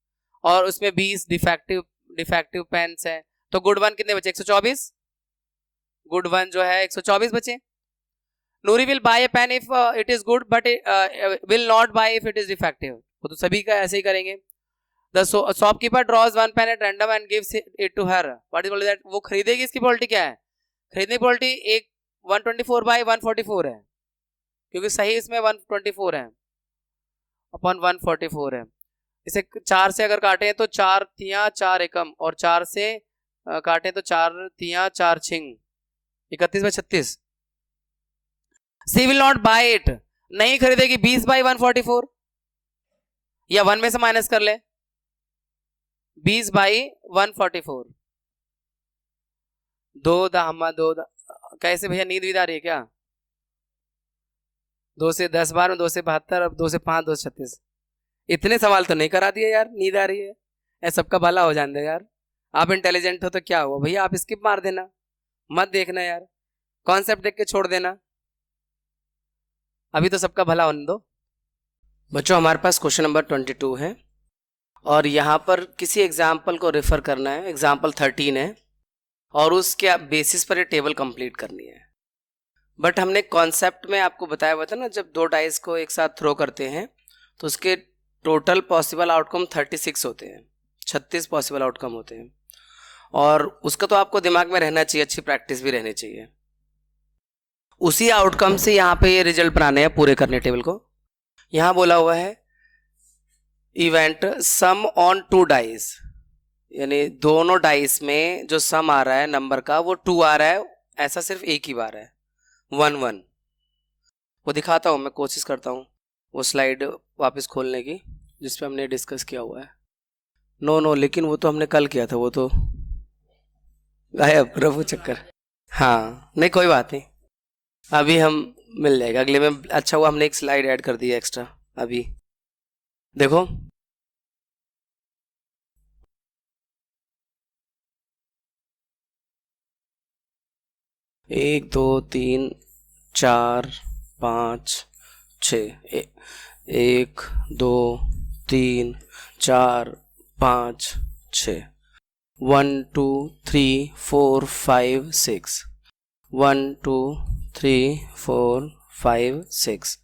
और उसमें 20 डिफेक्टिव पेन्स है, तो गुड वन कितने बचे? 124, गुड वन जो है 124 बचे। Noori will buy a pen if it is good but will not buy if it is defective, वो तो सभी का ऐसे ही करेंगे। The shopkeeper draws one pen at random and gives it to her. What is that? वो खरीदेगी, इसकी probability क्या है? खरीदने की प्रोबेबिलिटी एक 124/144 है, क्योंकि सही इसमें 124 है अपॉन 144 है। इसे 4 से अगर काटें तो 4 तियां 4 एकम, और 4 से काटें तो 4 तियां 4 छिंग, 31/36। She will not buy it, नहीं खरीदेगी 20/144, या 1 में से माइनस कर ले, 20/144, 2 कैसे भैया, नींद वीद आ रही है क्या? 2 से 10 बार में 2 से 72, अब 2 से 5 2 से 36, इतने सवाल तो नहीं करा दिए यार, नींद आ रही है, ऐसा सबका भला हो जाने दे यार, आप इंटेलिजेंट हो तो क्या हुआ भैया, आप स्किप मार देना, मत देखना यार, कॉन्सेप्ट देख के छोड़ देना, अभी तो सबका भला होने दो। बच्चों हमारे पास क्वेश्चन नंबर 22 है, और यहाँ पर किसी एग्जाम्पल को रेफर करना है, एग्जाम्पल 13 है, और उसके बेसिस पर ये टेबल कंप्लीट करनी है। बट हमने कॉन्सेप्ट में आपको बताया हुआ था ना, जब 2 डाइस को एक साथ थ्रो करते हैं तो उसके टोटल पॉसिबल आउटकम 36 होते हैं, 36 पॉसिबल आउटकम होते हैं, और उसका तो आपको दिमाग में रहना चाहिए, अच्छी प्रैक्टिस भी रहनी चाहिए। उसी आउटकम से यहाँ पे ये रिजल्ट बनाने हैं, पूरे करने टेबल को। यहाँ बोला हुआ है इवेंट सम ऑन 2 डाइस, यानी दोनों डाइस में जो सम आ रहा है नंबर का वो 2 आ रहा है, ऐसा सिर्फ एक ही बार है, 1 वो दिखाता हूँ मैं, कोशिश करता हूँ वो स्लाइड वापस खोलने की जिस पे हमने डिस्कस किया हुआ है। नो, लेकिन वो तो हमने कल किया था, वो तो गायब रफू चक्कर। हाँ नहीं कोई बात नहीं, अभी हम मिल जाएगा अगले में। अच्छा हुआ हमने एक स्लाइड ऐड कर दी है एक्स्ट्रा। अभी देखो एक 2 3 4 5 6, 1 2 3 4 5 6, 1 2 3 4 5 6, 1 2 3 4 5 6,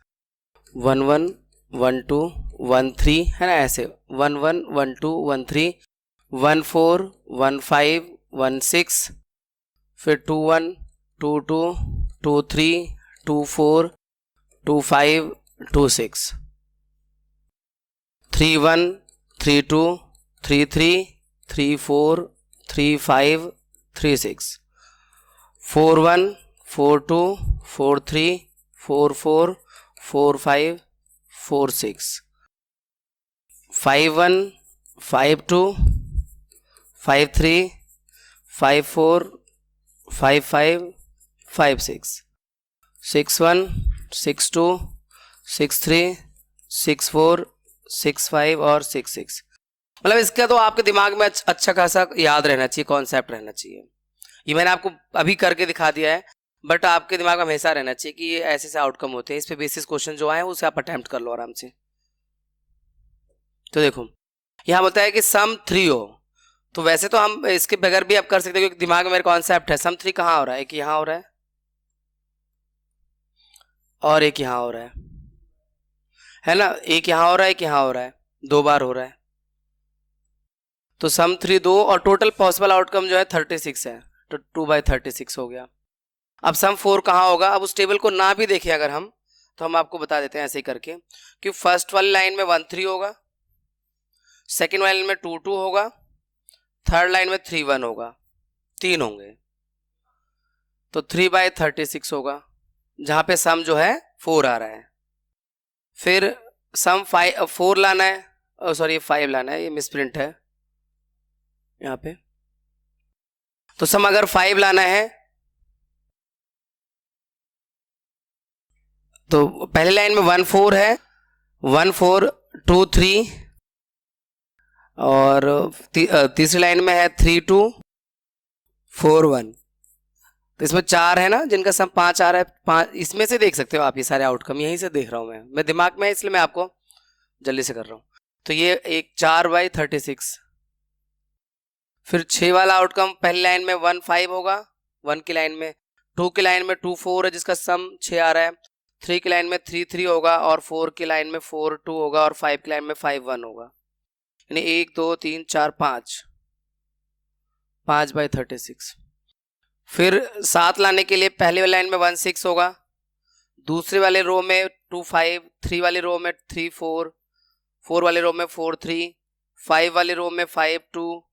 1 1 1 2 1 3 है ना, ऐसे 1 1 1 2 1 3 1 4 1 5 1 6, फिर 2 1 2 2 2 3 2 4 2 5 2 6, 3 1 3 2 3 3 3 4 3 5 3 6, 4 1 4 2 4 3 4 4 4 5 4 6, 5 1 5 2 5 3 5 4 5 5 5 6, 6 1 6 2 6 3 6 4 6 5 और 6 6। मतलब इसका तो आपके दिमाग में अच्छा खासा याद रहना चाहिए, कॉन्सेप्ट रहना चाहिए। ये मैंने आपको अभी करके दिखा दिया है, बट आपके दिमाग में हमेशा रहना चाहिए कि ये ऐसे ऐसे आउटकम होते हैं। इस पे बेसिस क्वेश्चन जो आए उसे आप अटेम्प्ट कर लो आराम से। तो देखो यहाँ बोलता है कि सम 3 हो, तो वैसे तो हम इसके बगैर भी आप कर सकते हो, क्योंकि दिमाग में मेरे कॉन्सेप्ट है। सम 3 कहाँ हो रहा है? एक यहाँ हो रहा है और एक यहाँ हो रहा है ना, एक यहाँ हो रहा है, एक यहाँ हो रहा है, 2 बार हो रहा है। तो सम 3 2 और टोटल पॉसिबल आउटकम जो है 36 है, तो 2/36 हो गया। अब सम 4 कहाँ होगा? अब उस टेबल को ना भी देखें अगर हम, तो हम आपको बता देते हैं ऐसे ही करके कि फर्स्ट वाली लाइन में 1 3 होगा, सेकेंड वाली लाइन में 2 2 होगा, थर्ड लाइन में 3 1 होगा, 3 होंगे, तो 3/36 होगा, जहां पे सम जो है 4 आ रहा है। फिर सम 4 लाना है, सॉरी 5 लाना है, ये मिसप्रिंट है यहाँ पे। तो सम अगर 5 लाना है तो पहले लाइन में 1 4 है, 1 4 2 3, और तीसरी लाइन में है 3 2 4 1। तो इसमें 4 है ना, जिनका सम 5 आ रहा है। 5 इसमें से देख सकते हो आप, ये सारे आउटकम यहीं से देख रहा हूं मैं दिमाग में है, इसलिए मैं आपको जल्दी से कर रहा हूं। तो ये एक 4/36। फिर 6 वाला आउटकम पहली लाइन में 1 5 होगा, 1 की लाइन में, 2 की लाइन में 2 4 है जिसका सम 6 आ रहा है, 3 की लाइन में 3 3 होगा, और 4 की लाइन में 4 2 होगा, और 5 की लाइन में 5 1 होगा। यानी 1 2 3 4 5/36। फिर 7 लाने के लिए पहले वाली लाइन में 1 6 होगा, दूसरे वाले रो में 2 5, 3 वाले रो में 3 4, 4 वाले रो में 4 3, 5 वाले रो में 5 2,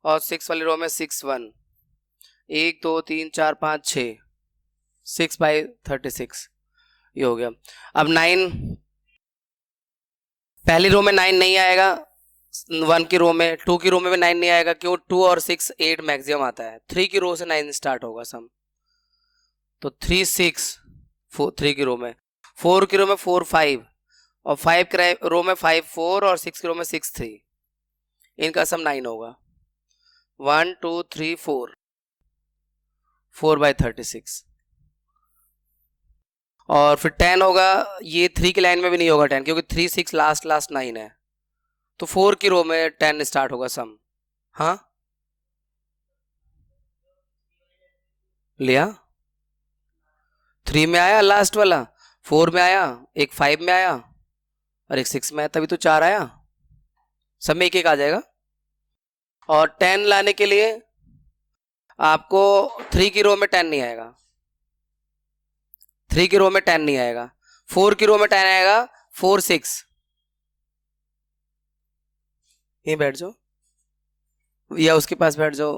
और 6 वाले रो में 6 1। 1 2 3 4 5 6, 6/36 ये हो गया। अब 9, पहली रो में 9 नहीं आएगा, 1 की रो में, 2 की रो में भी 9 नहीं आएगा, क्यों? 2 और 6 8 मैक्सिमम आता है। 3 की रो से 9 स्टार्ट होगा सम, तो 3 6 3 की रो में, 4 की रो में 4 5, और 5 की रो में 5 4, और 6 की रो में 6 3, इनका सम 9 होगा। 1 2 3 4, 4/36। और फिर 10 होगा, ये 3 की लाइन में भी नहीं होगा 10, क्योंकि 3 6 लास्ट 9 है, तो 4 की रो में 10 स्टार्ट होगा सम। हाँ लिया, 3 में आया लास्ट वाला, 4 में आया, एक 5 में आया, और एक 6 में आया, तभी तो 4 आया। सब में एक एक आ जाएगा। और 10 लाने के लिए आपको 3 की रो में 10 नहीं आएगा, 3 की रो में 10 नहीं आएगा, 4 की रो में 10 आएगा, 4 6। यहीं बैठ जाओ या उसके पास बैठ जाओ,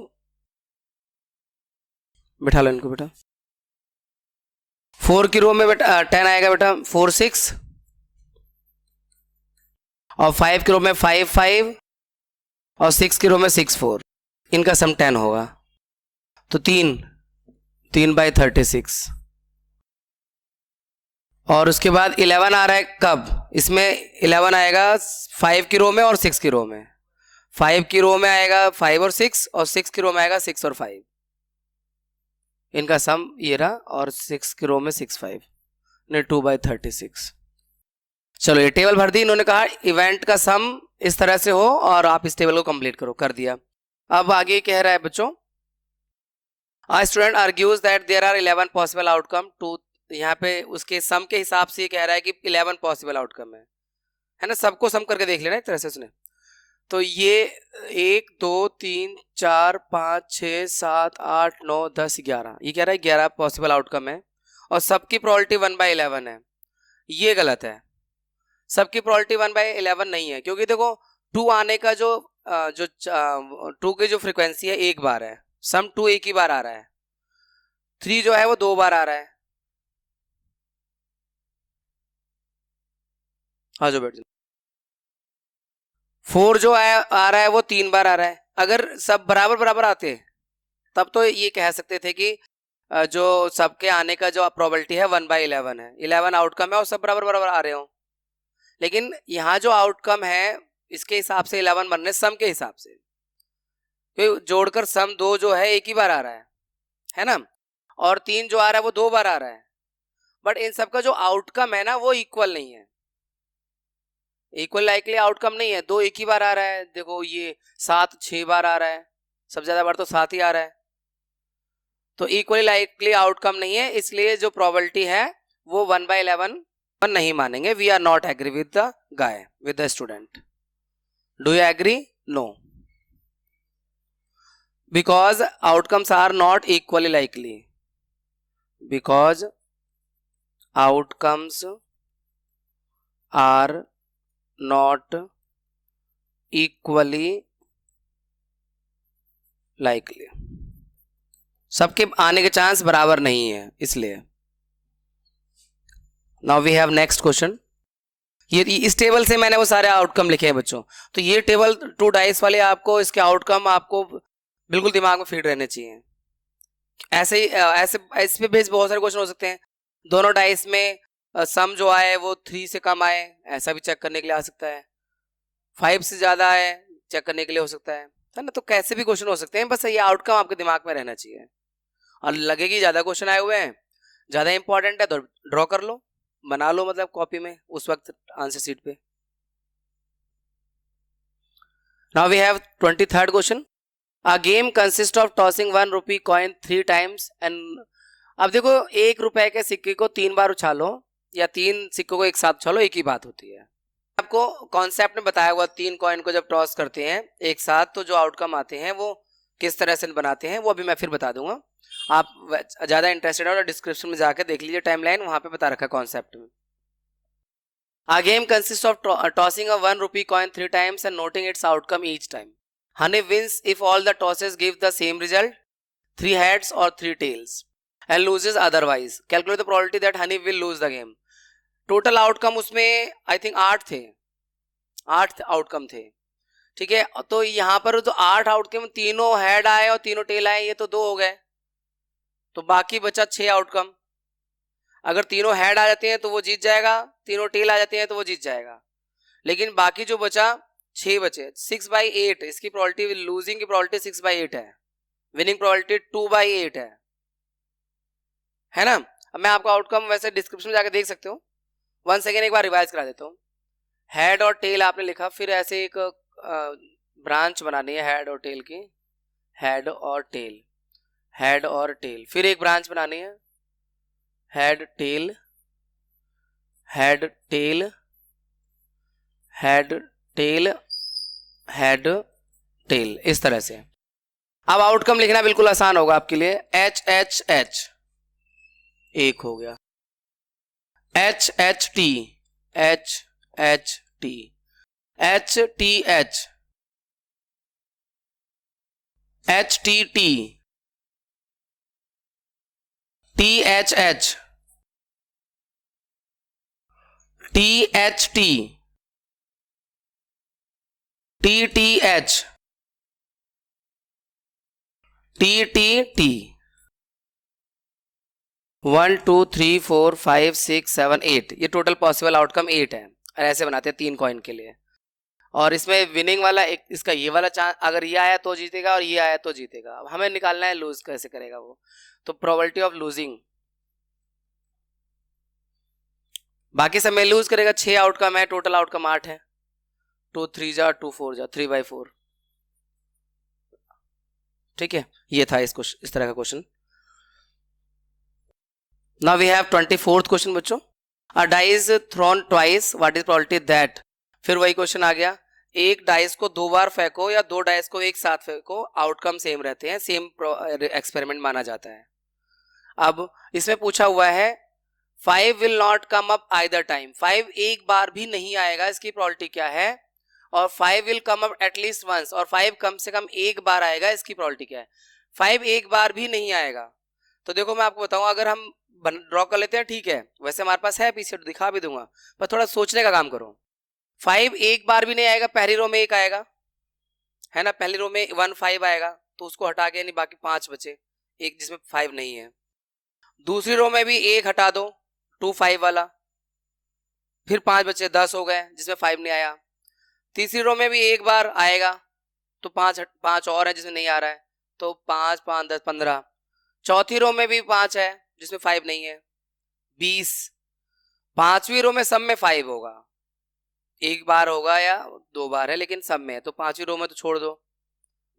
बैठा लो इनको बेटा। 4 की रो में बेटा 10 आएगा बेटा, 4 6, और 5 की रो में 5 5, और 6 की रो में 6 4, इनका सम 10 होगा। तो 3/36। और उसके बाद 11 आ रहा है, कब? इसमें 11 आएगा 5 की रो में और 6 की रो में। 5 की रो में आएगा 5 और 6, और 6 की रो में आएगा 6 और 5, इनका सम ये रहा, और 6 की रो में 6 5 ने 2/36। चलो ये टेबल भर दी इन्होंने, कहा इवेंट का सम इस तरह से हो और आप इस टेबल को कंप्लीट करो, कर दिया। अब आगे कह रहा है बच्चों, student argues that there are 11 possible outcome too, यहाँ पे उसके सम के हिसाब से कह रहा है कि 11 पॉसिबल आउटकम है ना, सबको सम करके देख लेना एक तरह से उसने। तो ये 1 2 3 4 5 6 7 8 9 10 11, ये कह रहा है 11 पॉसिबल आउटकम है और सबकी प्रोबेबिलिटी 1/11 है। ये गलत है, सबकी प्रोबेबिलिटी 1/11 नहीं है, क्योंकि देखो 2 आने का जो 2 की जो फ्रीक्वेंसी है एक बार है, सम 2 एक ही बार आ रहा है, 3 जो है वो 2 बार आ रहा है। हाँ जो बैठ 4 जो आ रहा है वो 3 बार आ रहा है। अगर सब बराबर बराबर आते तब तो ये कह सकते थे कि जो सबके आने का जो प्रोबेबिलिटी है 1/11 है, 11 आउटकम है और सब बराबर बराबर आ रहे हो। लेकिन यहाँ जो आउटकम है इसके हिसाब से 11 बन रहे सम के हिसाब से, क्योंकि जोड़कर सम 2 जो है एक ही बार आ रहा है ना, और 3 जो आ रहा है वो 2 बार आ रहा है। बट इन सबका जो आउटकम है ना वो इक्वल नहीं है, इक्वल लाइकली आउटकम नहीं है। 2 एक ही बार आ रहा है, देखो ये 7 6 बार आ रहा है, सबसे ज्यादा बार तो 7 ही आ रहा है, तो इक्वली लाइकली आउटकम नहीं है, इसलिए जो प्रोबेबिलिटी है वो 1/11 नहीं मानेंगे। We are not agree with the guy, with the student. Do you agree? No, because outcomes are not equally likely, because outcomes are not equally likely, सबके आने के चांस बराबर नहीं है इसलिए। Now we have next question. ये इस table से मैंने वो सारे आउटकम लिखे हैं बच्चों, तो ये टेबल 2 डाइस वाले आपको इसके आउटकम आपको बिल्कुल दिमाग में फीड रहने चाहिए। ऐसे ही ऐसे पे बेस बहुत सारे क्वेश्चन हो सकते हैं। दोनों डाइस में सम जो आए वो 3 से कम आए, ऐसा भी चेक करने के लिए आ सकता है। 5 से ज्यादा आए, चेक करने के लिए हो सकता है ना। तो कैसे भी क्वेश्चन हो सकते हैं, बस ये आउटकम आपके दिमाग में रहना चाहिए। और लगेगी ज्यादा क्वेश्चन आए हुए हैं, ज्यादा इंपॉर्टेंट है तो ड्रॉ कर लो, बना लो, मतलब कॉपी में उस वक्त आंसर शीट पे। Now we have 23rd question. A game consist of tossing 1 rupee coin 3 times and, अब देखो 1 रुपए के सिक्के को 3 बार उछालो या 3 सिक्कों को एक साथ उछालो, एक ही बात होती है। आपको कॉन्सेप्ट में बताया हुआ 3 कॉइन को जब टॉस करते हैं एक साथ तो जो आउटकम आते हैं वो किस तरह से बनाते हैं वो अभी मैं फिर बता दूंगा। आप ज्यादा इंटरेस्टेड हो तो डिस्क्रिप्शन में जाकर देख लीजिए, टाइमलाइन वहां पे बता रखा है कॉन्सेप्ट में। A game consists of tossing a 1 rupee coin 3 times and noting its outcome each time. Honey wins if all the tosses give the same result, 3 heads or 3 tails, and loses otherwise. Calculate the probability that Honey will lose the game. Total outcome उसमें I think 8 थे, 8 outcome थे, ठीक है। तो यहाँ पर तो 8 outcome, तीनों हेड आए और तीनों टेल आए, ये तो 2 हो गए, तो बाकी बचा 6 आउटकम। अगर तीनों हेड आ जाते हैं तो वो जीत जाएगा, तीनों टेल आ जाते हैं तो वो जीत जाएगा। लेकिन बाकी जो बचा 6 बचे, 6/8, इसकी प्रोबेबिलिटी लूजिंग की प्रोबेबिलिटी 6/8 है, विनिंग प्रोबेबिलिटी 2/8 है ना। अब मैं आपको आउटकम वैसे डिस्क्रिप्शन में जाकर देख सकते हो, 1 सेकेंड एक बार रिवाइज करा देता हूँ। हेड और टेल आपने लिखा, फिर ऐसे एक ब्रांच बनानी है हेड और टेल की, हेड और टेल, हेड और टेल, फिर एक ब्रांच बनानी है head tail, head tail, head tail, head tell, इस तरह से। अब आउटकम लिखना बिल्कुल आसान होगा आपके लिए। HHH एक हो गया, HHT, HHT, HTH, HTT, THH, THT, TTH, TTT। 1 2 3 4 5 6 7 8, ये टोटल पॉसिबल आउटकम 8 है। ऐसे बनाते हैं 3 कॉइन के लिए। और इसमें विनिंग वाला एक, इसका ये वाला चांस, अगर ये आया तो जीतेगा और ये आया तो जीतेगा। अब हमें निकालना है लूज कैसे करेगा वो, तो प्रोबेबिलिटी ऑफ लूजिंग, बाकी सब में लूज करेगा। 6 आउटकम है, टोटल आउटकम 8 है, 2 3 जा 2 4 जा 3/4, ठीक है। ये था इस तरह का question. Now we have 24th question बच्चों, a dice thrown twice, what is probability that. फिर वही क्वेश्चन आ गया, एक डाइस को 2 बार फेंको या 2 डाइस को एक साथ फेंको, आउटकम सेम रहते हैं, सेम एक्सपेरिमेंट माना जाता है। अब इसमें पूछा हुआ है 5 will not come up either time, 5 एक बार भी नहीं आएगा, इसकी प्रोबेबिलिटी क्या है, और 5 will come up at least once, और 5 कम से कम एक बार आएगा, इसकी प्रोबेबिलिटी क्या है। 5 एक बार भी नहीं आएगा, तो देखो मैं आपको बताऊं, अगर हम ड्रॉ कर लेते हैं ठीक है, वैसे हमारे पास है पीछे दिखा भी दूंगा, पर थोड़ा सोचने का काम करो। 5 एक बार भी नहीं आएगा, पहली रो में एक आएगा है ना, पहली रो में 1 5 आएगा, तो उसको हटा के नहीं बाकी 5 बचे, एक जिसमें 5 नहीं है। दूसरी रो में भी एक हटा दो, 2 5 वाला, फिर 5 बचे, 10 हो गए जिसमें 5 नहीं आया। तीसरी रो में भी एक बार आएगा, तो 5 और है जिसमें नहीं आ रहा है, तो 5 5 10 15। चौथी रो में भी 5 है जिसमें 5 नहीं है, 20। पांचवी रो में सब में 5 होगा, एक बार होगा या 2 बार है लेकिन सब में है, तो पांचवी रो में तो छोड़ दो,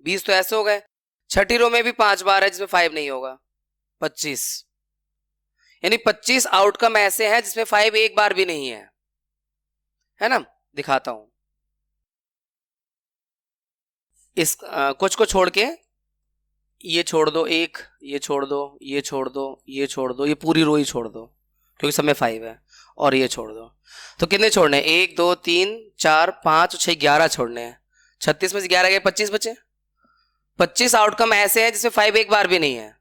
20 तो ऐसे हो गए। छठी रो में भी 5 बार है जिसमें 5 नहीं होगा, 25। यानी 25 आउटकम ऐसे हैं जिसमें 5 एक बार भी नहीं है ना। दिखाता हूं इस कुछ को छोड़ के, ये छोड़ दो, एक ये छोड़ दो, ये छोड़ दो, ये छोड़ दो, ये पूरी रो ही छोड़ दो क्योंकि सब में 5 है, और ये छोड़ दो। तो कितने छोड़ने हैं, 1 2 3 4 5 6 11 छोड़ने हैं। 36 में से 11 गए, 25 बचे। 25 आउटकम ऐसे हैं जिसमें 5 एक बार भी नहीं है,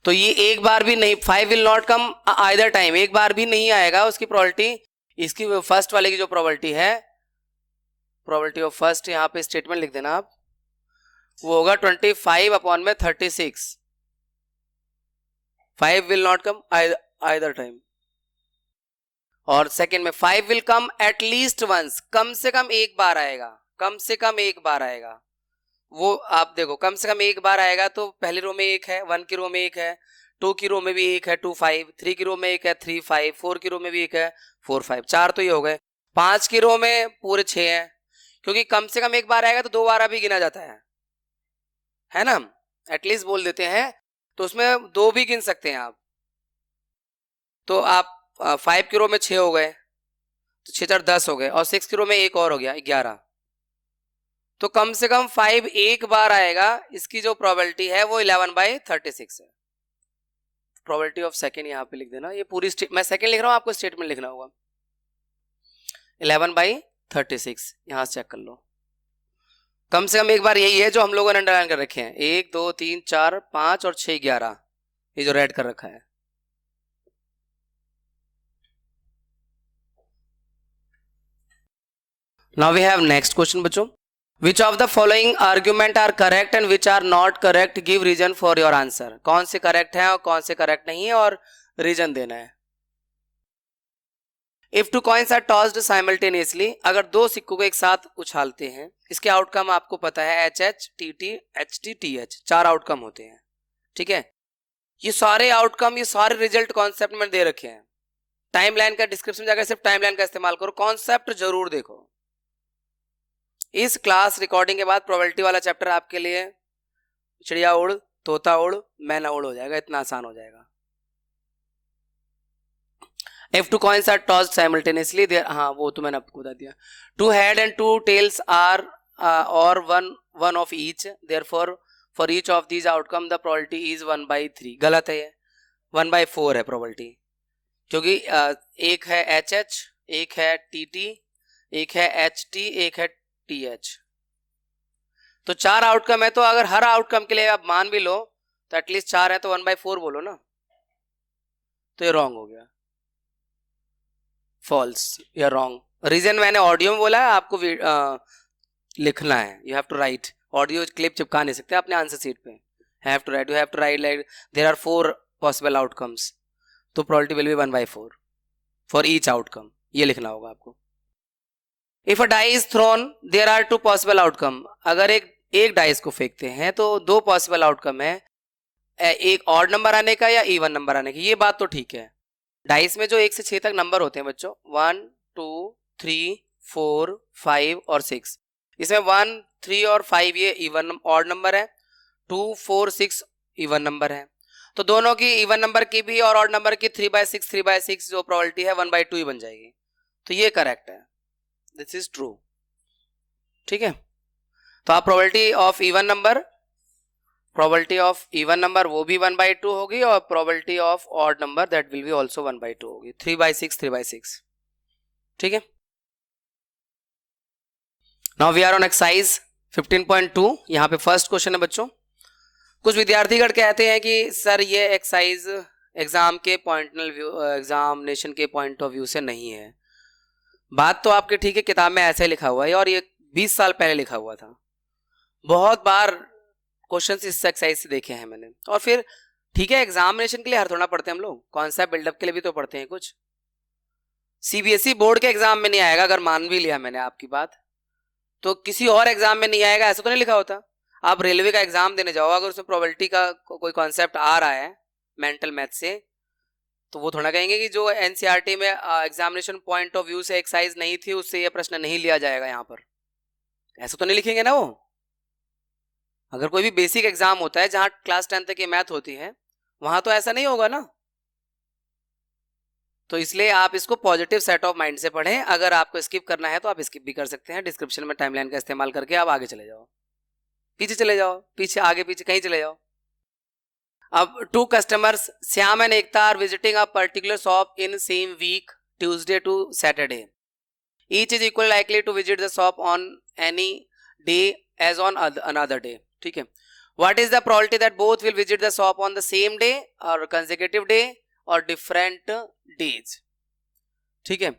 तो ये एक बार भी नहीं, 5 will not come either time, एक बार भी नहीं आएगा, उसकी प्रोबेबिलिटी, इसकी फर्स्ट वाले की जो प्रोबेबिलिटी है, प्रोबेबिलिटी ऑफ फर्स्ट, यहां पे स्टेटमेंट लिख देना आप, वो होगा 25/36। 5 will not come either time. और सेकेंड में 5 विल कम एटलीस्ट वंस, कम से कम एक बार आएगा, कम से कम एक बार आएगा। वो आप देखो कम से कम एक बार आएगा, तो पहली रो में एक है, 1 की रो में एक है, 2 की रो में भी एक है 2 5, 3 की रो में एक है 3 5, 4 की रो में भी एक है 4 5, 4 तो ये हो गए। 5 की रो में पूरे 6 हैं, क्योंकि कम से कम एक बार आएगा तो 2 बार भी गिना जाता है ना, एटलीस्ट बोल देते हैं, तो उसमें 2 भी गिन सकते हैं आप। तो आप 5 की रो में 6 हो गए, तो 6 4 10 हो गए, और 6 की रो में एक और हो गया 11। तो कम से कम 5 एक बार आएगा, इसकी जो प्रोबेबिलिटी है वो 11/36 है। प्रोबेबिलिटी ऑफ सेकेंड यहां पे लिख देना, ये पूरी मैं सेकेंड लिख रहा हूं, आपको स्टेटमेंट लिखना होगा। 11/36 यहां से चेक कर लो, कम से कम एक बार यही है जो हम लोगों ने अंडरलाइन कर रखे हैं, 1 2 3 4 5 और 6 11, ये जो रेड कर रखा है। Now we have next question बच्चों, which of the following argument are correct and which are not correct, give reason for your answer. कौन से करेक्ट है और कौन से करेक्ट नहीं है, और रीजन देना है। If two coins are tossed simultaneously, अगर 2 सिक्कों को एक साथ उछालते हैं, इसके आउटकम आपको पता है HH TT HT TH, 4 outcome होते हैं, ठीक है। ये सारे आउटकम, ये सारे रिजल्ट कॉन्सेप्ट में दे रखे हैं। टाइमलाइन का डिस्क्रिप्शन जाकर सिर्फ टाइमलाइन का इस्तेमाल करो, कॉन्सेप्ट जरूर देखो। इस क्लास रिकॉर्डिंग के बाद प्रोबेबिलिटी वाला चैप्टर आपके लिए चिड़िया उड़, तोता उड़, मैना उड़ हो जाएगा, इतना आसान हो जाएगा। If two coins are tossed simultaneously, there, हाँ वो तो मैंने आपको बता दिया। 2 head and 2 tails are or one of each, therefore for each of these outcome the probability is 1/3। गलत है ये, 1/4 है प्रोबेबिलिटी, क्योंकि एक है HH, एक है TT, एक है HT, एक है TH, तो 4 आउटकम है, तो अगर हर आउटकम के लिए आप मान भी लो तो एटलीस्ट 4 है, तो 1/4 बोलो ना, तो ये रॉन्ग हो गया, फॉल्स या रॉन्ग। रीजन मैंने ऑडियो में बोला है, आपको लिखना है, you have to write, audio clip चिपका नहीं सकते अपने आंसर शीट पे, have to write, you have to write like there are 4 possible outcomes, तो probability will be 1/4 for each outcome, ये लिखना होगा आपको। If a die is thrown there are 2 possible outcome, अगर एक डाइस को फेंकते हैं तो 2 पॉसिबल आउटकम है, एक ऑड नंबर आने का या इवन नंबर आने का, ये बात तो ठीक है। डाइस में जो 1 से 6 तक नंबर होते हैं बच्चों, 1 2 3 4 5 और 6, इसमें 1 3 और 5 ये इवन ऑड नंबर है, 2 4 6 इवन नंबर है, तो दोनों की इवन नंबर की भी और ऑड नंबर की 3/6 जो प्रोबेबिलिटी है 1/2 ही बन जाएगी। तो ये करेक्ट है, दिस इज ट्रू। ठीक है, तो आप प्रोबेबिलिटी ऑफ इवन नंबर वो भी 1/2 होगी और probability of odd number that will be also 1/2 होगी, 3/6। ठीक है, now we are on exercise 15.2। यहाँ पे फर्स्ट क्वेश्चन है बच्चों। कुछ विद्यार्थीगण कहते हैं कि सर ये एक्सरसाइज एग्जामिनेशन के पॉइंट ऑफ व्यू से नहीं है। बात तो आपके ठीक है, किताब में ऐसे लिखा हुआ है और ये 20 साल पहले लिखा हुआ था। बहुत बार क्वेश्चन इस एक्सरसाइज से देखे हैं मैंने। और फिर ठीक है, एग्जामिनेशन के लिए हर थोड़ा पढ़ते हैं हम लोग, कॉन्सेप्ट बिल्डअप के लिए भी तो पढ़ते हैं कुछ। सीबीएसई बोर्ड के एग्जाम में नहीं आएगा, अगर मान भी लिया मैंने आपकी बात, तो किसी और एग्जाम में नहीं आएगा, ऐसा तो नहीं लिखा होता। आप रेलवे का एग्जाम देने जाओ, अगर उसमें प्रोबेबिलिटी का कोई कॉन्सेप्ट आ रहा है मेंटल मैथ से, तो वो थोड़ा कहेंगे कि जो एनसीईआरटी में एग्जामिनेशन पॉइंट ऑफ व्यू से एक्सरसाइज नहीं थी उससे ये प्रश्न नहीं लिया जाएगा यहाँ पर, ऐसा तो नहीं लिखेंगे ना वो। अगर कोई भी बेसिक एग्जाम होता है जहां क्लास 10 तक की मैथ होती है, वहां तो ऐसा नहीं होगा ना। तो इसलिए आप इसको पॉजिटिव सेट ऑफ माइंड से पढ़ें। अगर आपको स्किप करना है तो आप स्किप भी कर सकते हैं, डिस्क्रिप्शन में टाइमलाइन का इस्तेमाल करके आप आगे चले जाओ, पीछे चले जाओ, पीछे आगे पीछे कहीं चले जाओ। अब 2 customers Shyam and Ekta are visiting a particular shop in same week Tuesday to Saturday. Each is equal likely to visit the shop on any day as on another day. ठीक है, what is the probability that both will visit the shop on the same day or consecutive day or different days. ठीक है,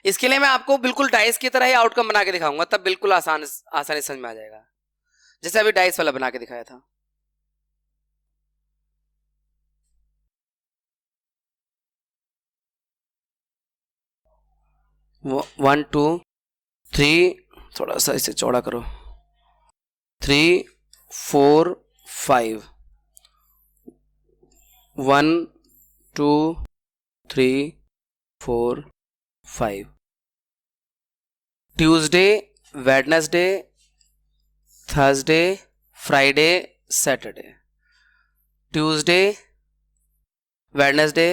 इसके लिए मैं आपको बिल्कुल dice की तरह ही आउटकम बना के दिखाऊंगा, तब बिल्कुल आसानी समझ में आ जाएगा, जैसे अभी डाइस वाला बना के दिखाया था। वो 1 2 3, थोड़ा सा इसे चौड़ा करो, 3 4 5, 1 2 3 4 5, Tuesday, Wednesday, Thursday, Friday, Saturday. Tuesday, Wednesday,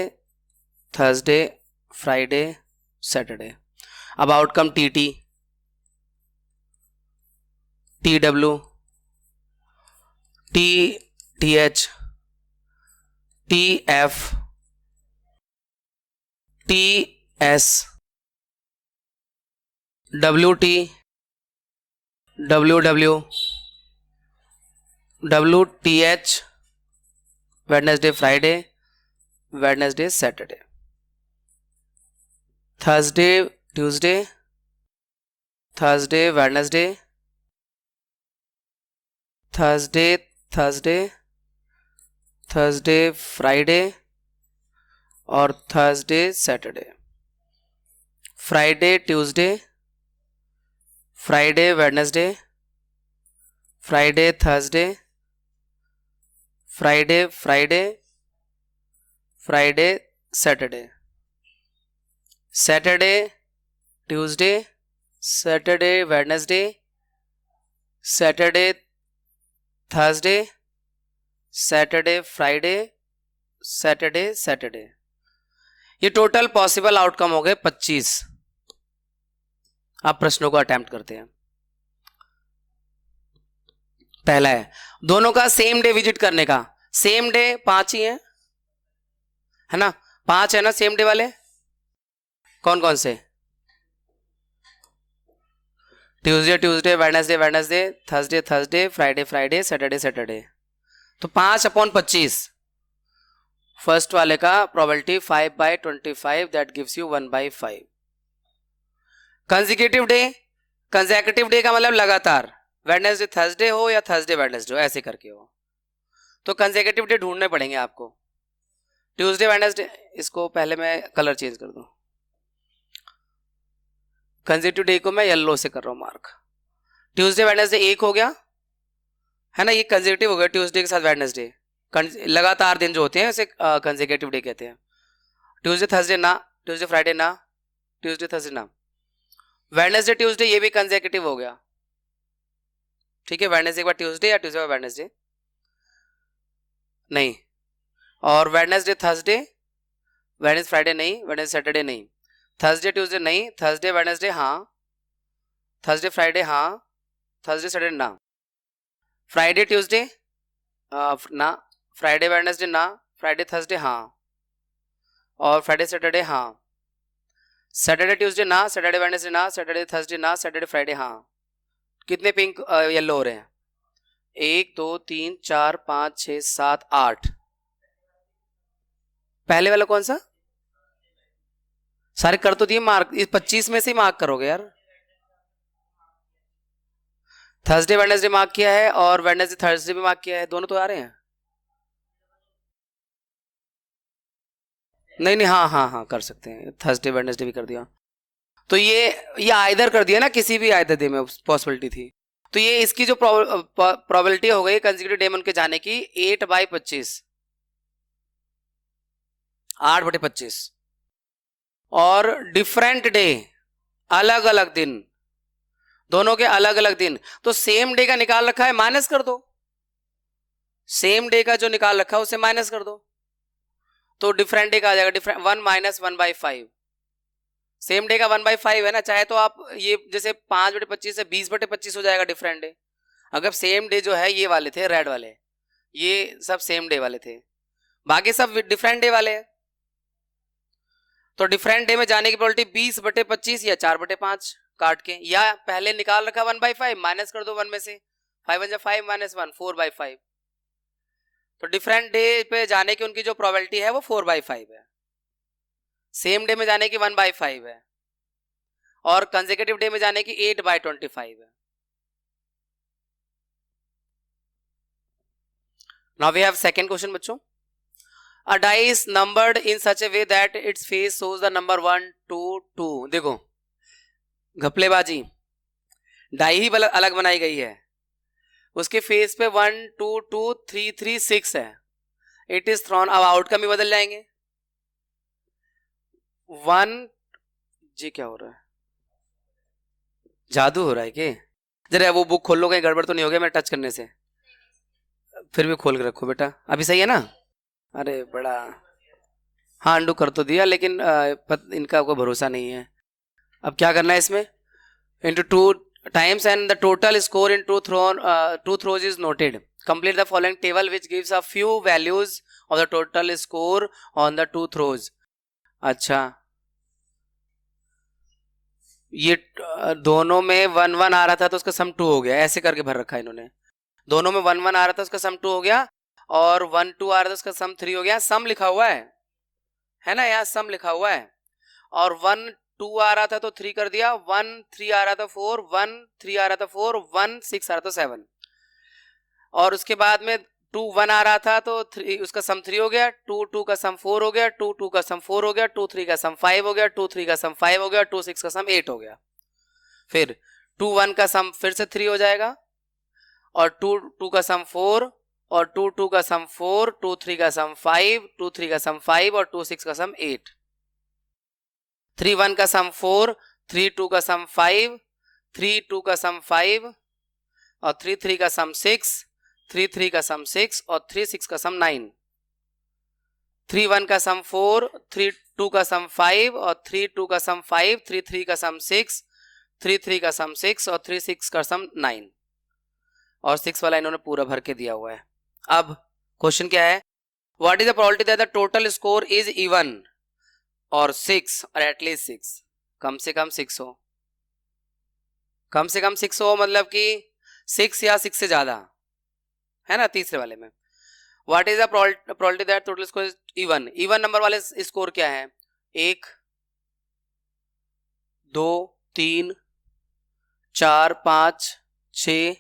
Thursday, Friday, Saturday. अब outcome T T, T W, T H, T F, T S, W T, W W, W T H, Wednesday Friday, Wednesday Saturday. Thursday Tuesday, Thursday Wednesday, Thursday Thursday, Thursday Friday और Thursday Saturday. Friday Tuesday, Friday Wednesday, Friday Thursday, Friday Friday, Friday Saturday. Saturday Tuesday, Saturday Wednesday, Saturday Thursday, Saturday Friday, Saturday Saturday. ये total possible outcome हो गए 25। आप प्रश्नों को attempt करते हैं। पहला है दोनों का सेम डे विजिट करने का। सेम डे 5 ही है ना, 5 है ना सेम डे वाले, कौन कौन से? Tuesday Tuesday, Wednesday Wednesday, Thursday Thursday, Friday Friday, Saturday Saturday. तो 5/25 फर्स्ट वाले का probability 5/25 that gives you 1/5। Consecutive day, consecutive day का मतलब लगातार, वेडनेसडे थर्सडे हो या थर्सडे वेडनेसडे हो, ऐसे करके हो, तो कंसेक्यूटिव डे ढूंढने पड़ेंगे आपको। ट्यूसडे वेडनेसडे, इसको पहले मैं कलर चेंज कर दूं, कंसेक्यूटिव डे को मैं येलो से कर रहा हूं मार्क। ट्यूसडे वेडनेसडे एक हो गया है ना, ये कंसेक्यूटिव हो गया ट्यूसडे के साथ वेडनेसडे, लगातार दिन जो होते हैं उसे कंसेक्यूटिव डे कहते हैं। ट्यूसडे थर्सडे ना, ट्यूसडे फ्राइडे ना, ट्यूसडे थर्सडे ना, वेडनेसडे ट्यूसडे ये भी कंसेक्यूटिव हो गया। ठीक है, वेडनेसडे के बाद ट्यूसडे या ट्यूसडे के बाद वेडनेसडे। नहीं, और वेडनेसडे थर्सडे, वेडनेस फ्राइडे नहीं, वेडनेस सैटरडे नहीं, थर्सडे ट्यूसडे नहीं, थर्सडे वेडनेसडे हाँ, थर्सडे फ्राइडे हाँ, थर्सडे सैटरडे ना, फ्राइडे ट्यूसडे ना, फ्राइडे वेडनेसडे ना, फ्राइडे थर्सडे हाँ, और फ्राइडे सैटरडे हाँ, सैटरडे ट्यूसडे ना, सैटरडे वेडनेसडे ना, सैटरडे थर्सडे ना, सैटरडे फ्राइडे हाँ। कितने पिंक येलो हो रहे हैं? 1 2 3 4 5 6 7 8। पहले वाला कौन सा? सारे कर तो दिए मार्क, इस 25 में से ही मार्क करोगे यार। थर्सडे वेडनेसडे मार्क किया है और वेडनेसडे थर्सडे भी मार्क किया है, दोनों तो आ रहे हैं। नहीं नहीं, हाँ हाँ हाँ कर सकते हैं, थर्सडे वेडनेसडे भी कर दिया। तो ये आइदर कर दिया ना, किसी भी आइदर डे में पॉसिबिलिटी थी। तो ये इसकी जो प्रोबेबिलिटी हो गई कंसेक्यूटिव डे में उनके जाने की 8/25, 8/25। और डिफरेंट डे, अलग अलग दिन, दोनों के अलग अलग दिन। तो सेम डे का निकाल रखा है, माइनस कर दो, सेम डे का जो निकाल रखा है उसे माइनस कर दो, तो डिफरेंट डे का आ जाएगा डिफरेंट 1 - 1/5। सेम डे का 1/5 है ना, चाहे तो आप ये जैसे 5/25 से 20/25 हो जाएगा डिफरेंट डे। अगर सेम डे जो है ये वाले थे रेड वाले, ये सब सेम डे वाले थे, बाकी सब डिफरेंट डे वाले हैं। तो डिफरेंट डे में जाने की प्रोबेबिलिटी 20/25 या 4/5 काट के, या पहले निकाल रखा 1/5 माइनस कर दो 1 में से, 5 1 5 - 1 4/5। तो डिफरेंट डे पे जाने की उनकी जो प्रोबेबिलिटी है वो 4/5 है, सेम डे में जाने की 1/5 है, और कंसेक्यूटिव डे में जाने की 8/25 है। Now we have second question बच्चों। A die is numbered in such a way that its face shows the number 1 2 2। देखो घपलेबाजी, डाई ही अलग बनाई गई है, उसके फेस पे 1 2 2 3 3 6 है, इट इज थ्रोन। अब आउटकम ही बदल जाएंगे। 1 जी क्या हो रहा है? जादू हो रहा है कि जरा वो बुक खोल लो, कहीं गड़बड़ तो नहीं हो गया मेरे टच करने से? फिर भी खोल के रखो बेटा, अभी सही है ना? अरे बड़ा, हाँ अंडू कर तो दिया, लेकिन इनका कोई भरोसा नहीं है। अब क्या करना है इसमें? into 2 times and the total score in 2 throws is noted. Complete the following table which gives a few values of the total score on the 2 throws. अच्छा, ये दोनों में 1 1 आ रहा था तो उसका सम 2 हो गया, ऐसे करके भर रखा है इन्होंने। दोनों में 1 1 आ रहा था उसका सम 2 हो गया, और 1 2 आ रहा था उसका सम 3 हो गया। सम लिखा हुआ है ना, यहाँ सम लिखा हुआ है। और 1 2 आ रहा था तो 3 कर दिया, 1 3 आ रहा था 4, 1 3 आ रहा था 4, 1 6 आ रहा था 7। और उसके बाद में 2 1 आ रहा था तो 3 उसका सम 3 हो गया, 2 2 का सम 4 हो गया, 2 2 का सम 4 हो गया, 2 3 का सम 5 हो गया, 2 3 का सम 5 हो गया, 2 6 का सम 8 हो गया। फिर 2 1 का सम फिर से 3 हो जाएगा, और 2 2 का सम 4, और 2 2 का सम 4, 2 3 का सम 5, 2 3 का सम 5, और 2 6 का सम 8। 3 1 का सम 4, 3 2 का सम 5, 3 2 का सम 5, और 3 3 का सम 6, 3 3 का सम 6, और 3 6 का सम 9। 3 1 का सम 4, 3 2 का सम 5, और 3 2 का सम 5, 3 3 का सम 6, 3 3 का सम 6, और 3 6 का सम 9। और 6 वाला इन्होंने पूरा भर के दिया हुआ है। अब क्वेश्चन क्या है? What is the probability that the total score is even और 6 और एटलीस्ट 6, कम से कम 6 हो, कम से कम 6 हो, मतलब कि 6 या 6 से ज्यादा है ना तीसरे वाले में। What is the probability that total score is even? Even number वाले स्कोर क्या है? 1 2 3 4 5 6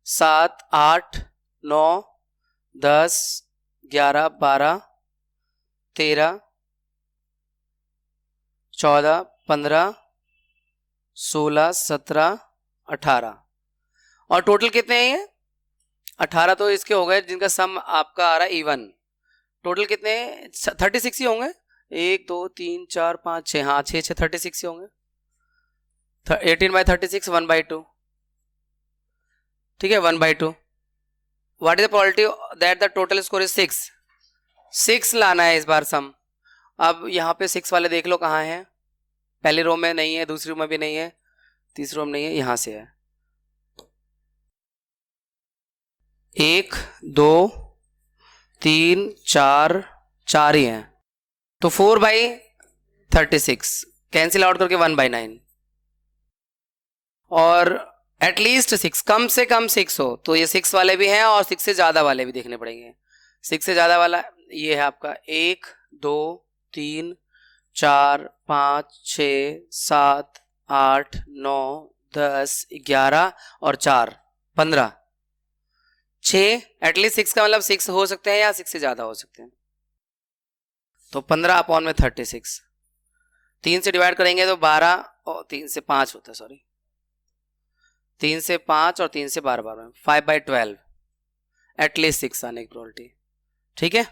7 8 9 10 11 12 13 14 15 16 17 18, और टोटल कितने हैं ये? 18 तो इसके हो गए जिनका सम आपका आ रहा है इवन। टोटल कितने? 36 ही होंगे। 1 2 3 4 5 6, हाँ 6 6 36 ही होंगे। 18/36 1/2, ठीक है 1/2। What is the probability that the total score is 6 लाना है इस बार सम। अब यहाँ पे 6 वाले देख लो कहाँ है, पहली रो में नहीं है, दूसरी रो में भी नहीं है, तीसरी रो में नहीं है, यहां से है। 1 2 3 4 4 ही हैं, तो 4/36 कैंसिल आउट करके 1/9, और एटलीस्ट 6, कम से कम 6 हो, तो ये 6 वाले भी हैं और 6 से ज्यादा वाले भी देखने पड़ेंगे। 6 से ज्यादा वाला ये है आपका 1 2 3 4 5 6 7 8 9 10 11 और 4 15, 6 एटलीस्ट 6 का मतलब 6 हो सकते हैं या 6 से ज्यादा हो सकते हैं, तो 15/36 3 से डिवाइड करेंगे तो 12 और 3 से 5 होता है, सॉरी 3 से 5 और 3 से 12 5/12 एटलीस्ट 6 आने की प्रोबेबिलिटी। ठीक है,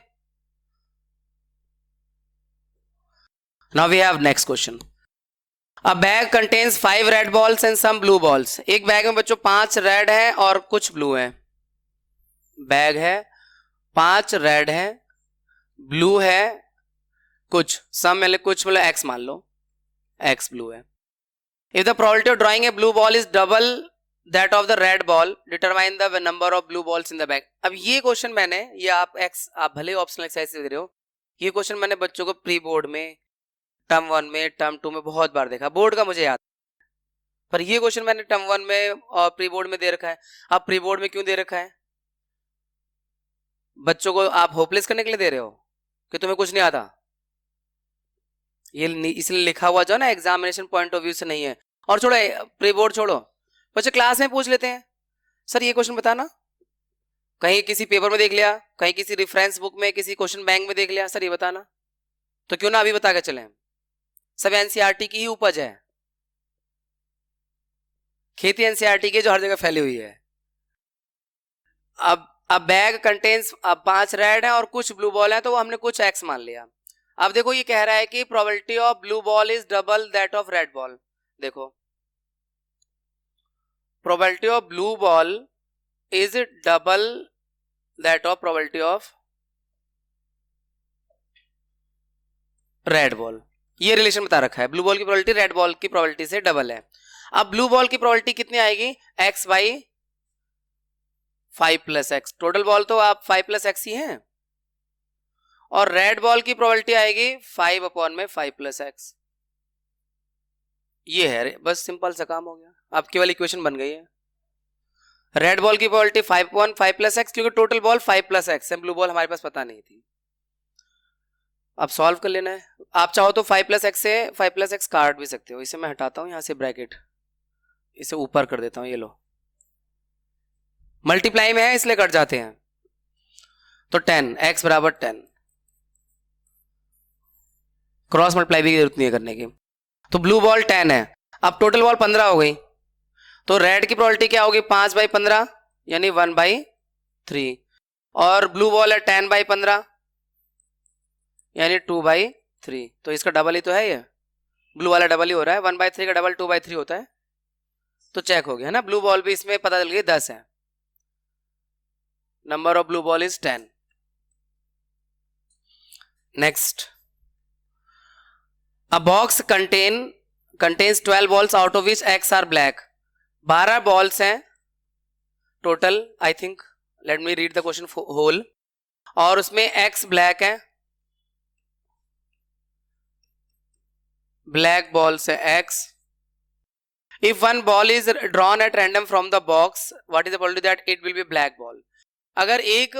now we have next question. A bag contains 5 red balls and some blue balls. एक बैग में बच्चों 5 रेड है और कुछ ब्लू है। बैग है, 5 रेड है, ब्लू है कुछ, सम मतलब कुछ मतलब x मान लो, x ब्लू है। If the probability of drawing A blue ball is double that of the red ball, determine the number of blue balls in the bag. अब ये क्वेश्चन मैंने, ये आप भले ऑप्शनल एक्सरसाइज दे रहे हो, ये क्वेश्चन मैंने बच्चों को प्री बोर्ड में, टर्म 1 में, टर्म 2 में बहुत बार देखा, बोर्ड का मुझे याद, पर ये क्वेश्चन मैंने टर्म 1 में और प्री बोर्ड में दे रखा है। अब प्री बोर्ड में क्यों दे रखा है? बच्चों को आप होपलेस करने के लिए दे रहे हो कि तुम्हें कुछ नहीं आता, ये इसलिए लिखा हुआ जो ना एग्जामिनेशन पॉइंट ऑफ व्यू से नहीं है। और छोड़ो प्री बोर्ड छोड़ो, बच्चे क्लास में पूछ लेते हैं, सर ये क्वेश्चन बताना, कहीं किसी पेपर में देख लिया, कहीं किसी रेफरेंस बुक में, किसी क्वेश्चन बैंक में देख लिया, सर ये बताना, तो क्यों ना अभी बता के चलें। सब एनसीईआरटी की ही उपज है, खेती एनसीईआरटी की जो हर जगह फैली हुई है। अब बैग कंटेन्स 5 रेड है और कुछ ब्लू बॉल है, तो वो हमने कुछ एक्स मान लिया। अब देखो ये कह रहा है कि probability of blue ball is double that of red ball. देखो probability of blue ball is double that of probability of red ball, ये रिलेशन बता रखा है। ब्लू बॉल की प्रोबेबिलिटी रेड बॉल की प्रोबेबिलिटी से डबल है। अब ब्लू बॉल की प्रोबेबिलिटी कितनी आएगी? x/5+x, टोटल बॉल तो आप 5+x ही हैं, और रेड बॉल की प्रोबेबिलिटी आएगी 5/5+x। ये है, बस सिंपल सा काम हो गया, आपकी वाली इक्वेशन बन गई है। रेड बॉल की प्रोबेबिलिटी 5/5+x, क्योंकि टोटल बॉल 5+x है, ब्लू बॉल हमारे पास पता नहीं थी। अब सॉल्व कर लेना है। आप चाहो तो 5+x से 5+x काट भी सकते हो, इसे मैं हटाता हूं यहां से ब्रैकेट, इसे ऊपर कर देता हूं, ये लो, मल्टीप्लाई में है इसलिए कट जाते हैं। तो 10, x बराबर 10, क्रॉस मल्टीप्लाई भी जरूरत नहीं है करने की। तो ब्लू बॉल 10 है, अब टोटल बॉल 15 हो गई, तो रेड की प्रोबेबिलिटी क्या होगी? 5/15 यानी 1/3, और ब्लू बॉल है 10/15 यानी 2/3, तो इसका डबल ही तो है, ये ब्लू वाला डबल ही हो रहा है, 1/3 का डबल 2/3 होता है, तो चेक हो गया है ना। ब्लू बॉल भी इसमें पता चल गई 10 है, number of blue ball is 10। Next, a box contains 12 balls out of which x are black। 12 balls हैं total, I think, let me read the question whole, और उसमें x ब्लैक है, ब्लैक बॉल्स है x। If one ball is drawn at random from the box, what is the probability that it will be black ball. अगर एक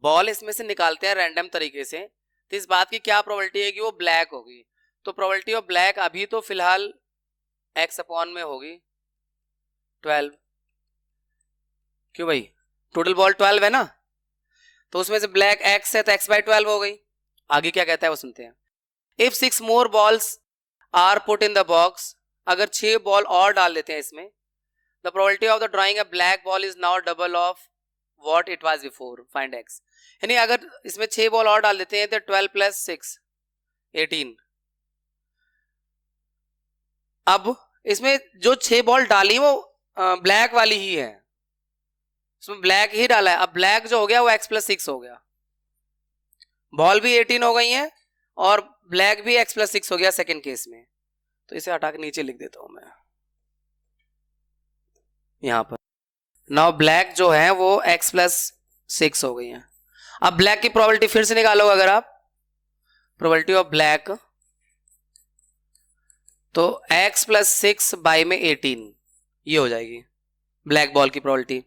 ball इसमें से निकालते हैं रैंडम तरीके से, तो इस बात की क्या प्रोबेबिलिटी है कि वो ब्लैक होगी? तो प्रोबेबिलिटी ऑफ ब्लैक अभी तो फिलहाल x/, में होगी 12, क्यों भाई, टोटल बॉल 12 है ना, तो उसमें से ब्लैक x है तो x/12 हो गई। आगे क्या कहता है वो सुनते हैं। If 6 more balls are put in the box, अगर 6 बॉल और डाल देते हैं इसमें, the probability of the drawing a black ball is now double of what it was before, find x। यानी अगर इसमें 6 बॉल और डाल देते हैं तो 12 + 6 18। अब इसमें जो 6 बॉल डाली वो ब्लैक वाली ही है, उसमें ब्लैक ही डाला है। अब ब्लैक जो हो गया वो x+6 हो गया, बॉल भी 18 हो गई है और ब्लैक भी x+6 हो गया सेकेंड केस में। तो इसे हटा के नीचे लिख देता हूं मैं यहां पर। नाउ ब्लैक जो है वो x+6 हो गई है। अब ब्लैक की प्रोबेबिलिटी फिर से निकालोगे अगर आप, प्रोबेबिलिटी ऑफ ब्लैक, तो x+6 बाई में 18 ये हो जाएगी ब्लैक बॉल की प्रोबेबिलिटी।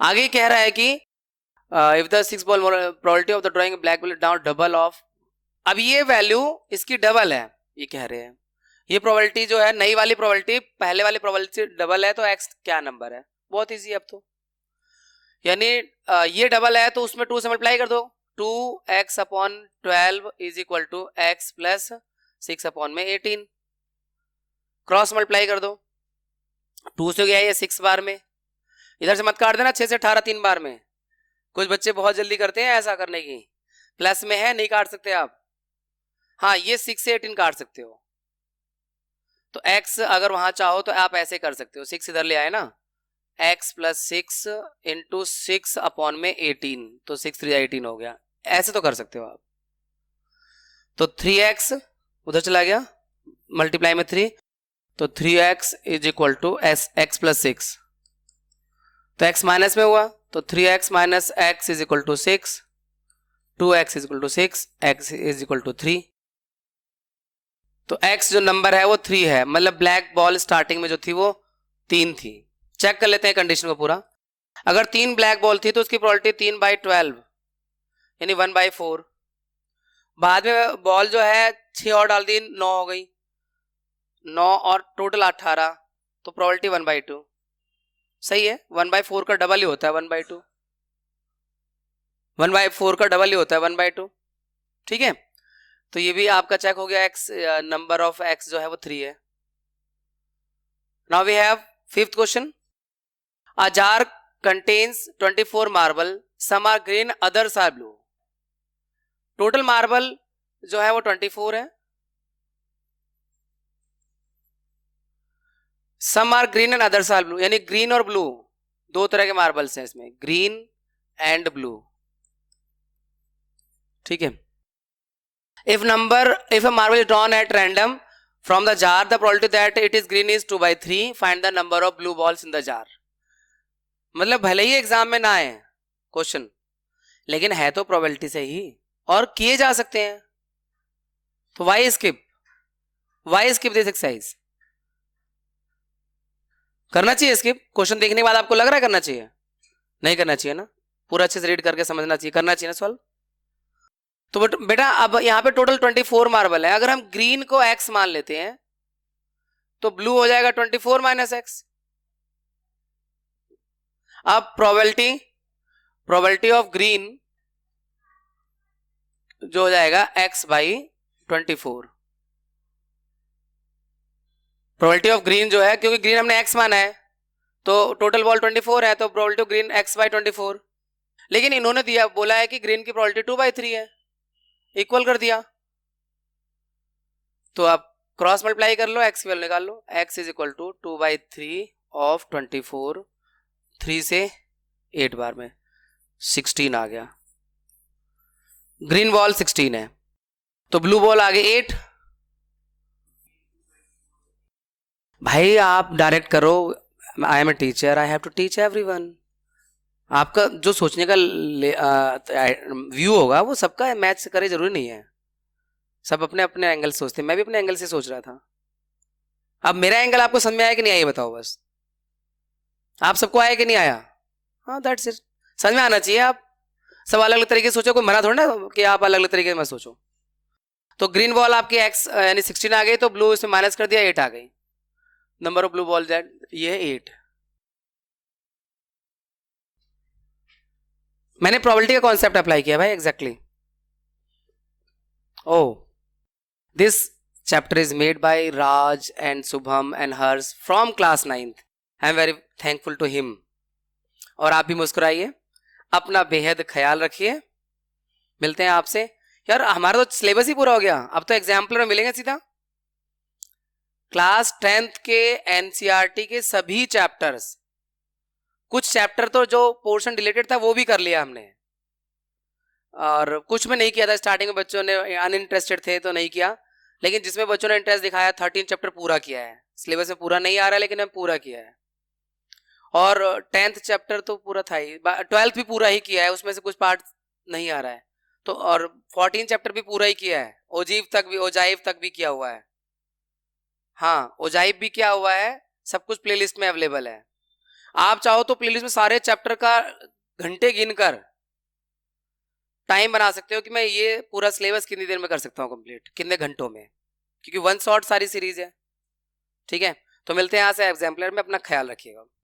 आगे कह रहा है कि if the 6 ball probability of the drawing black ball down double of, अब ये वैल्यू इसकी डबल है, ये कह रहे हैं ये प्रोबेबिलिटी जो है नई वाली प्रोबेबिलिटी पहले वाली प्रोबेबिलिटी से डबल है, तो x क्या नंबर है? बहुत इजी है अब तो, यानी ये डबल है तो उसमें 2 से मल्टीप्लाई कर दो, 2x/12 is equal to x+6/18, cross multiply कर दो, 2 से गया ये 6 बार में, इधर से मत काट देना 6 से 18 3 बार में, कुछ बच्चे बहुत जल्दी करते हैं ऐसा करने की, प्लस में है नहीं काट सकते आप, हाँ ये 6 से 18 काट सकते हो। तो x अगर वहां चाहो तो आप ऐसे कर सकते हो, 6 इधर ले आए ना, x+6 इंटू 6/18, तो 6 3 18 हो गया, ऐसे तो कर सकते हो आप। तो 3x उधर चला गया मल्टीप्लाई में 3, तो 3x is equal to x+6, तो x माइनस में हुआ तो 3x minus x is equal to 6, 2x is equal to 6, x is equal to 3। तो x जो नंबर है वो 3 है, मतलब ब्लैक बॉल स्टार्टिंग में जो थी वो 3 थी। चेक कर लेते हैं कंडीशन को पूरा। अगर 3 ब्लैक बॉल थी तो उसकी प्रोबेबिलिटी 3/12 यानी 1/4। बाद में बॉल जो है 6 और डाल दी, 9 हो गई, 9 और टोटल 18, तो प्रोबेबिलिटी 1/2। सही है, 1/4 का डबल ही होता है 1/2, 1/4 का डबल ही होता है 1/2। ठीक है, तो ये भी आपका चेक हो गया, x नंबर ऑफ x जो है वो 3 है। Now we have fifth question, a jar contains 24 marble, some are green others are blue. Total marble जो है वो 24 है, some are green and others are blue, यानी ग्रीन और ब्लू दो तरह के मार्बल्स हैं इसमें, ग्रीन एंड ब्लू। ठीक है, if a marble is drawn at random from the jar, the probability that it is green is 2/3, find the number of blue balls in the jar। मतलब भले ही exam में ना आए question, लेकिन है तो प्रोबेबिलिटी से ही और किए जा सकते हैं, तो वाई स्किप दिस एक्सरसाइज। करना चाहिए स्किप, क्वेश्चन देखने के बाद आपको लग रहा है करना चाहिए? नहीं करना चाहिए ना, पूरा अच्छे से रीड करके समझना चाहिए, करना चाहिए ना सॉल्व। तो बेटा अब यहाँ पे टोटल 24 मार्बल है, अगर हम ग्रीन को x मान लेते हैं तो ब्लू हो जाएगा 24 माइनस x। अब प्रोबेबिलिटी ऑफ ग्रीन जो हो जाएगा x/24, प्रोबेबिलिटी ऑफ ग्रीन जो है, क्योंकि ग्रीन हमने x माना है तो टोटल बॉल 24 है, तो प्रोबेबिलिटी ऑफ ग्रीन x/24। लेकिन इन्होंने दिया बोला है कि ग्रीन की प्रोबेबिलिटी 2/3 है, इक्वल कर दिया, तो आप क्रॉस मल्टीप्लाई कर लो, x की वैल्यू निकाल लो, x is equal to 2/3 of 24, 3 से 8 बार में 16 आ गया। ग्रीन बॉल 16 है, तो ब्लू बॉल आ गए 8। भाई आप डायरेक्ट करो, I am a teacher, I have to teach everyone. आपका जो सोचने का व्यू होगा वो सबका मैच से करे जरूरी नहीं है, सब अपने अपने एंगल से सोचते हैं, मैं भी अपने एंगल से सोच रहा था। अब मेरा एंगल आपको समझ में आया कि नहीं आया ये बताओ बस, आप सबको आया कि नहीं आया? हाँ दैट्स इट, समझ में आना चाहिए। आप सब अलग अलग तरीके से सोचो, कोई मना थोड़ा ना कि आप अलग अलग तरीके से मत सोचो। तो ग्रीन बॉल आपकी x यानी 16 आ गई, तो ब्लू इसमें माइनस कर दिया 8 आ गई, number of blue ball that ये 8। मैंने प्रोबेबिलिटी का कॉन्सेप्ट अप्लाई किया भाई exactly. Oh, this chapter is made by Raj and Shubham and Harsh from class 9th। I am very thankful to him. और आप भी मुस्कुराइए, अपना बेहद ख्याल रखिए, मिलते हैं आपसे। यार हमारा तो सिलेबस ही पूरा हो गया, अब तो एग्जाम्पलर में मिलेंगे सीधा। क्लास 10th के एनसीईआरटी के सभी चैप्टर्स कुछ चैप्टर तो जो पोर्शन डिलीटेड था वो भी कर लिया हमने, और कुछ में नहीं किया था। स्टार्टिंग में बच्चों ने अनइंटरेस्टेड थे तो नहीं किया, लेकिन जिसमें बच्चों ने इंटरेस्ट दिखाया 13 चैप्टर पूरा किया है। सिलेबस में पूरा नहीं आ रहा है लेकिन हम पूरा किया है। और 10th चैप्टर तो पूरा था ही, 12th भी पूरा ही किया है, उसमें से कुछ पार्ट नहीं आ रहा है तो। और 14 चैप्टर भी पूरा ही किया है, ओजाइव तक भी किया हुआ है। हाँ, ओजाइव भी किया हुआ है, सब कुछ प्लेलिस्ट में अवेलेबल है। आप चाहो तो प्लेलिस्ट में सारे चैप्टर का घंटे गिनकर टाइम बना सकते हो कि मैं ये पूरा सिलेबस कितनी देर में कर सकता हूँ कंप्लीट, कितने घंटों में, क्योंकि वन शॉट सारी सीरीज है। ठीक है, तो मिलते हैं यहाँ से एग्जाम्पलर में, अपना ख्याल रखिएगा।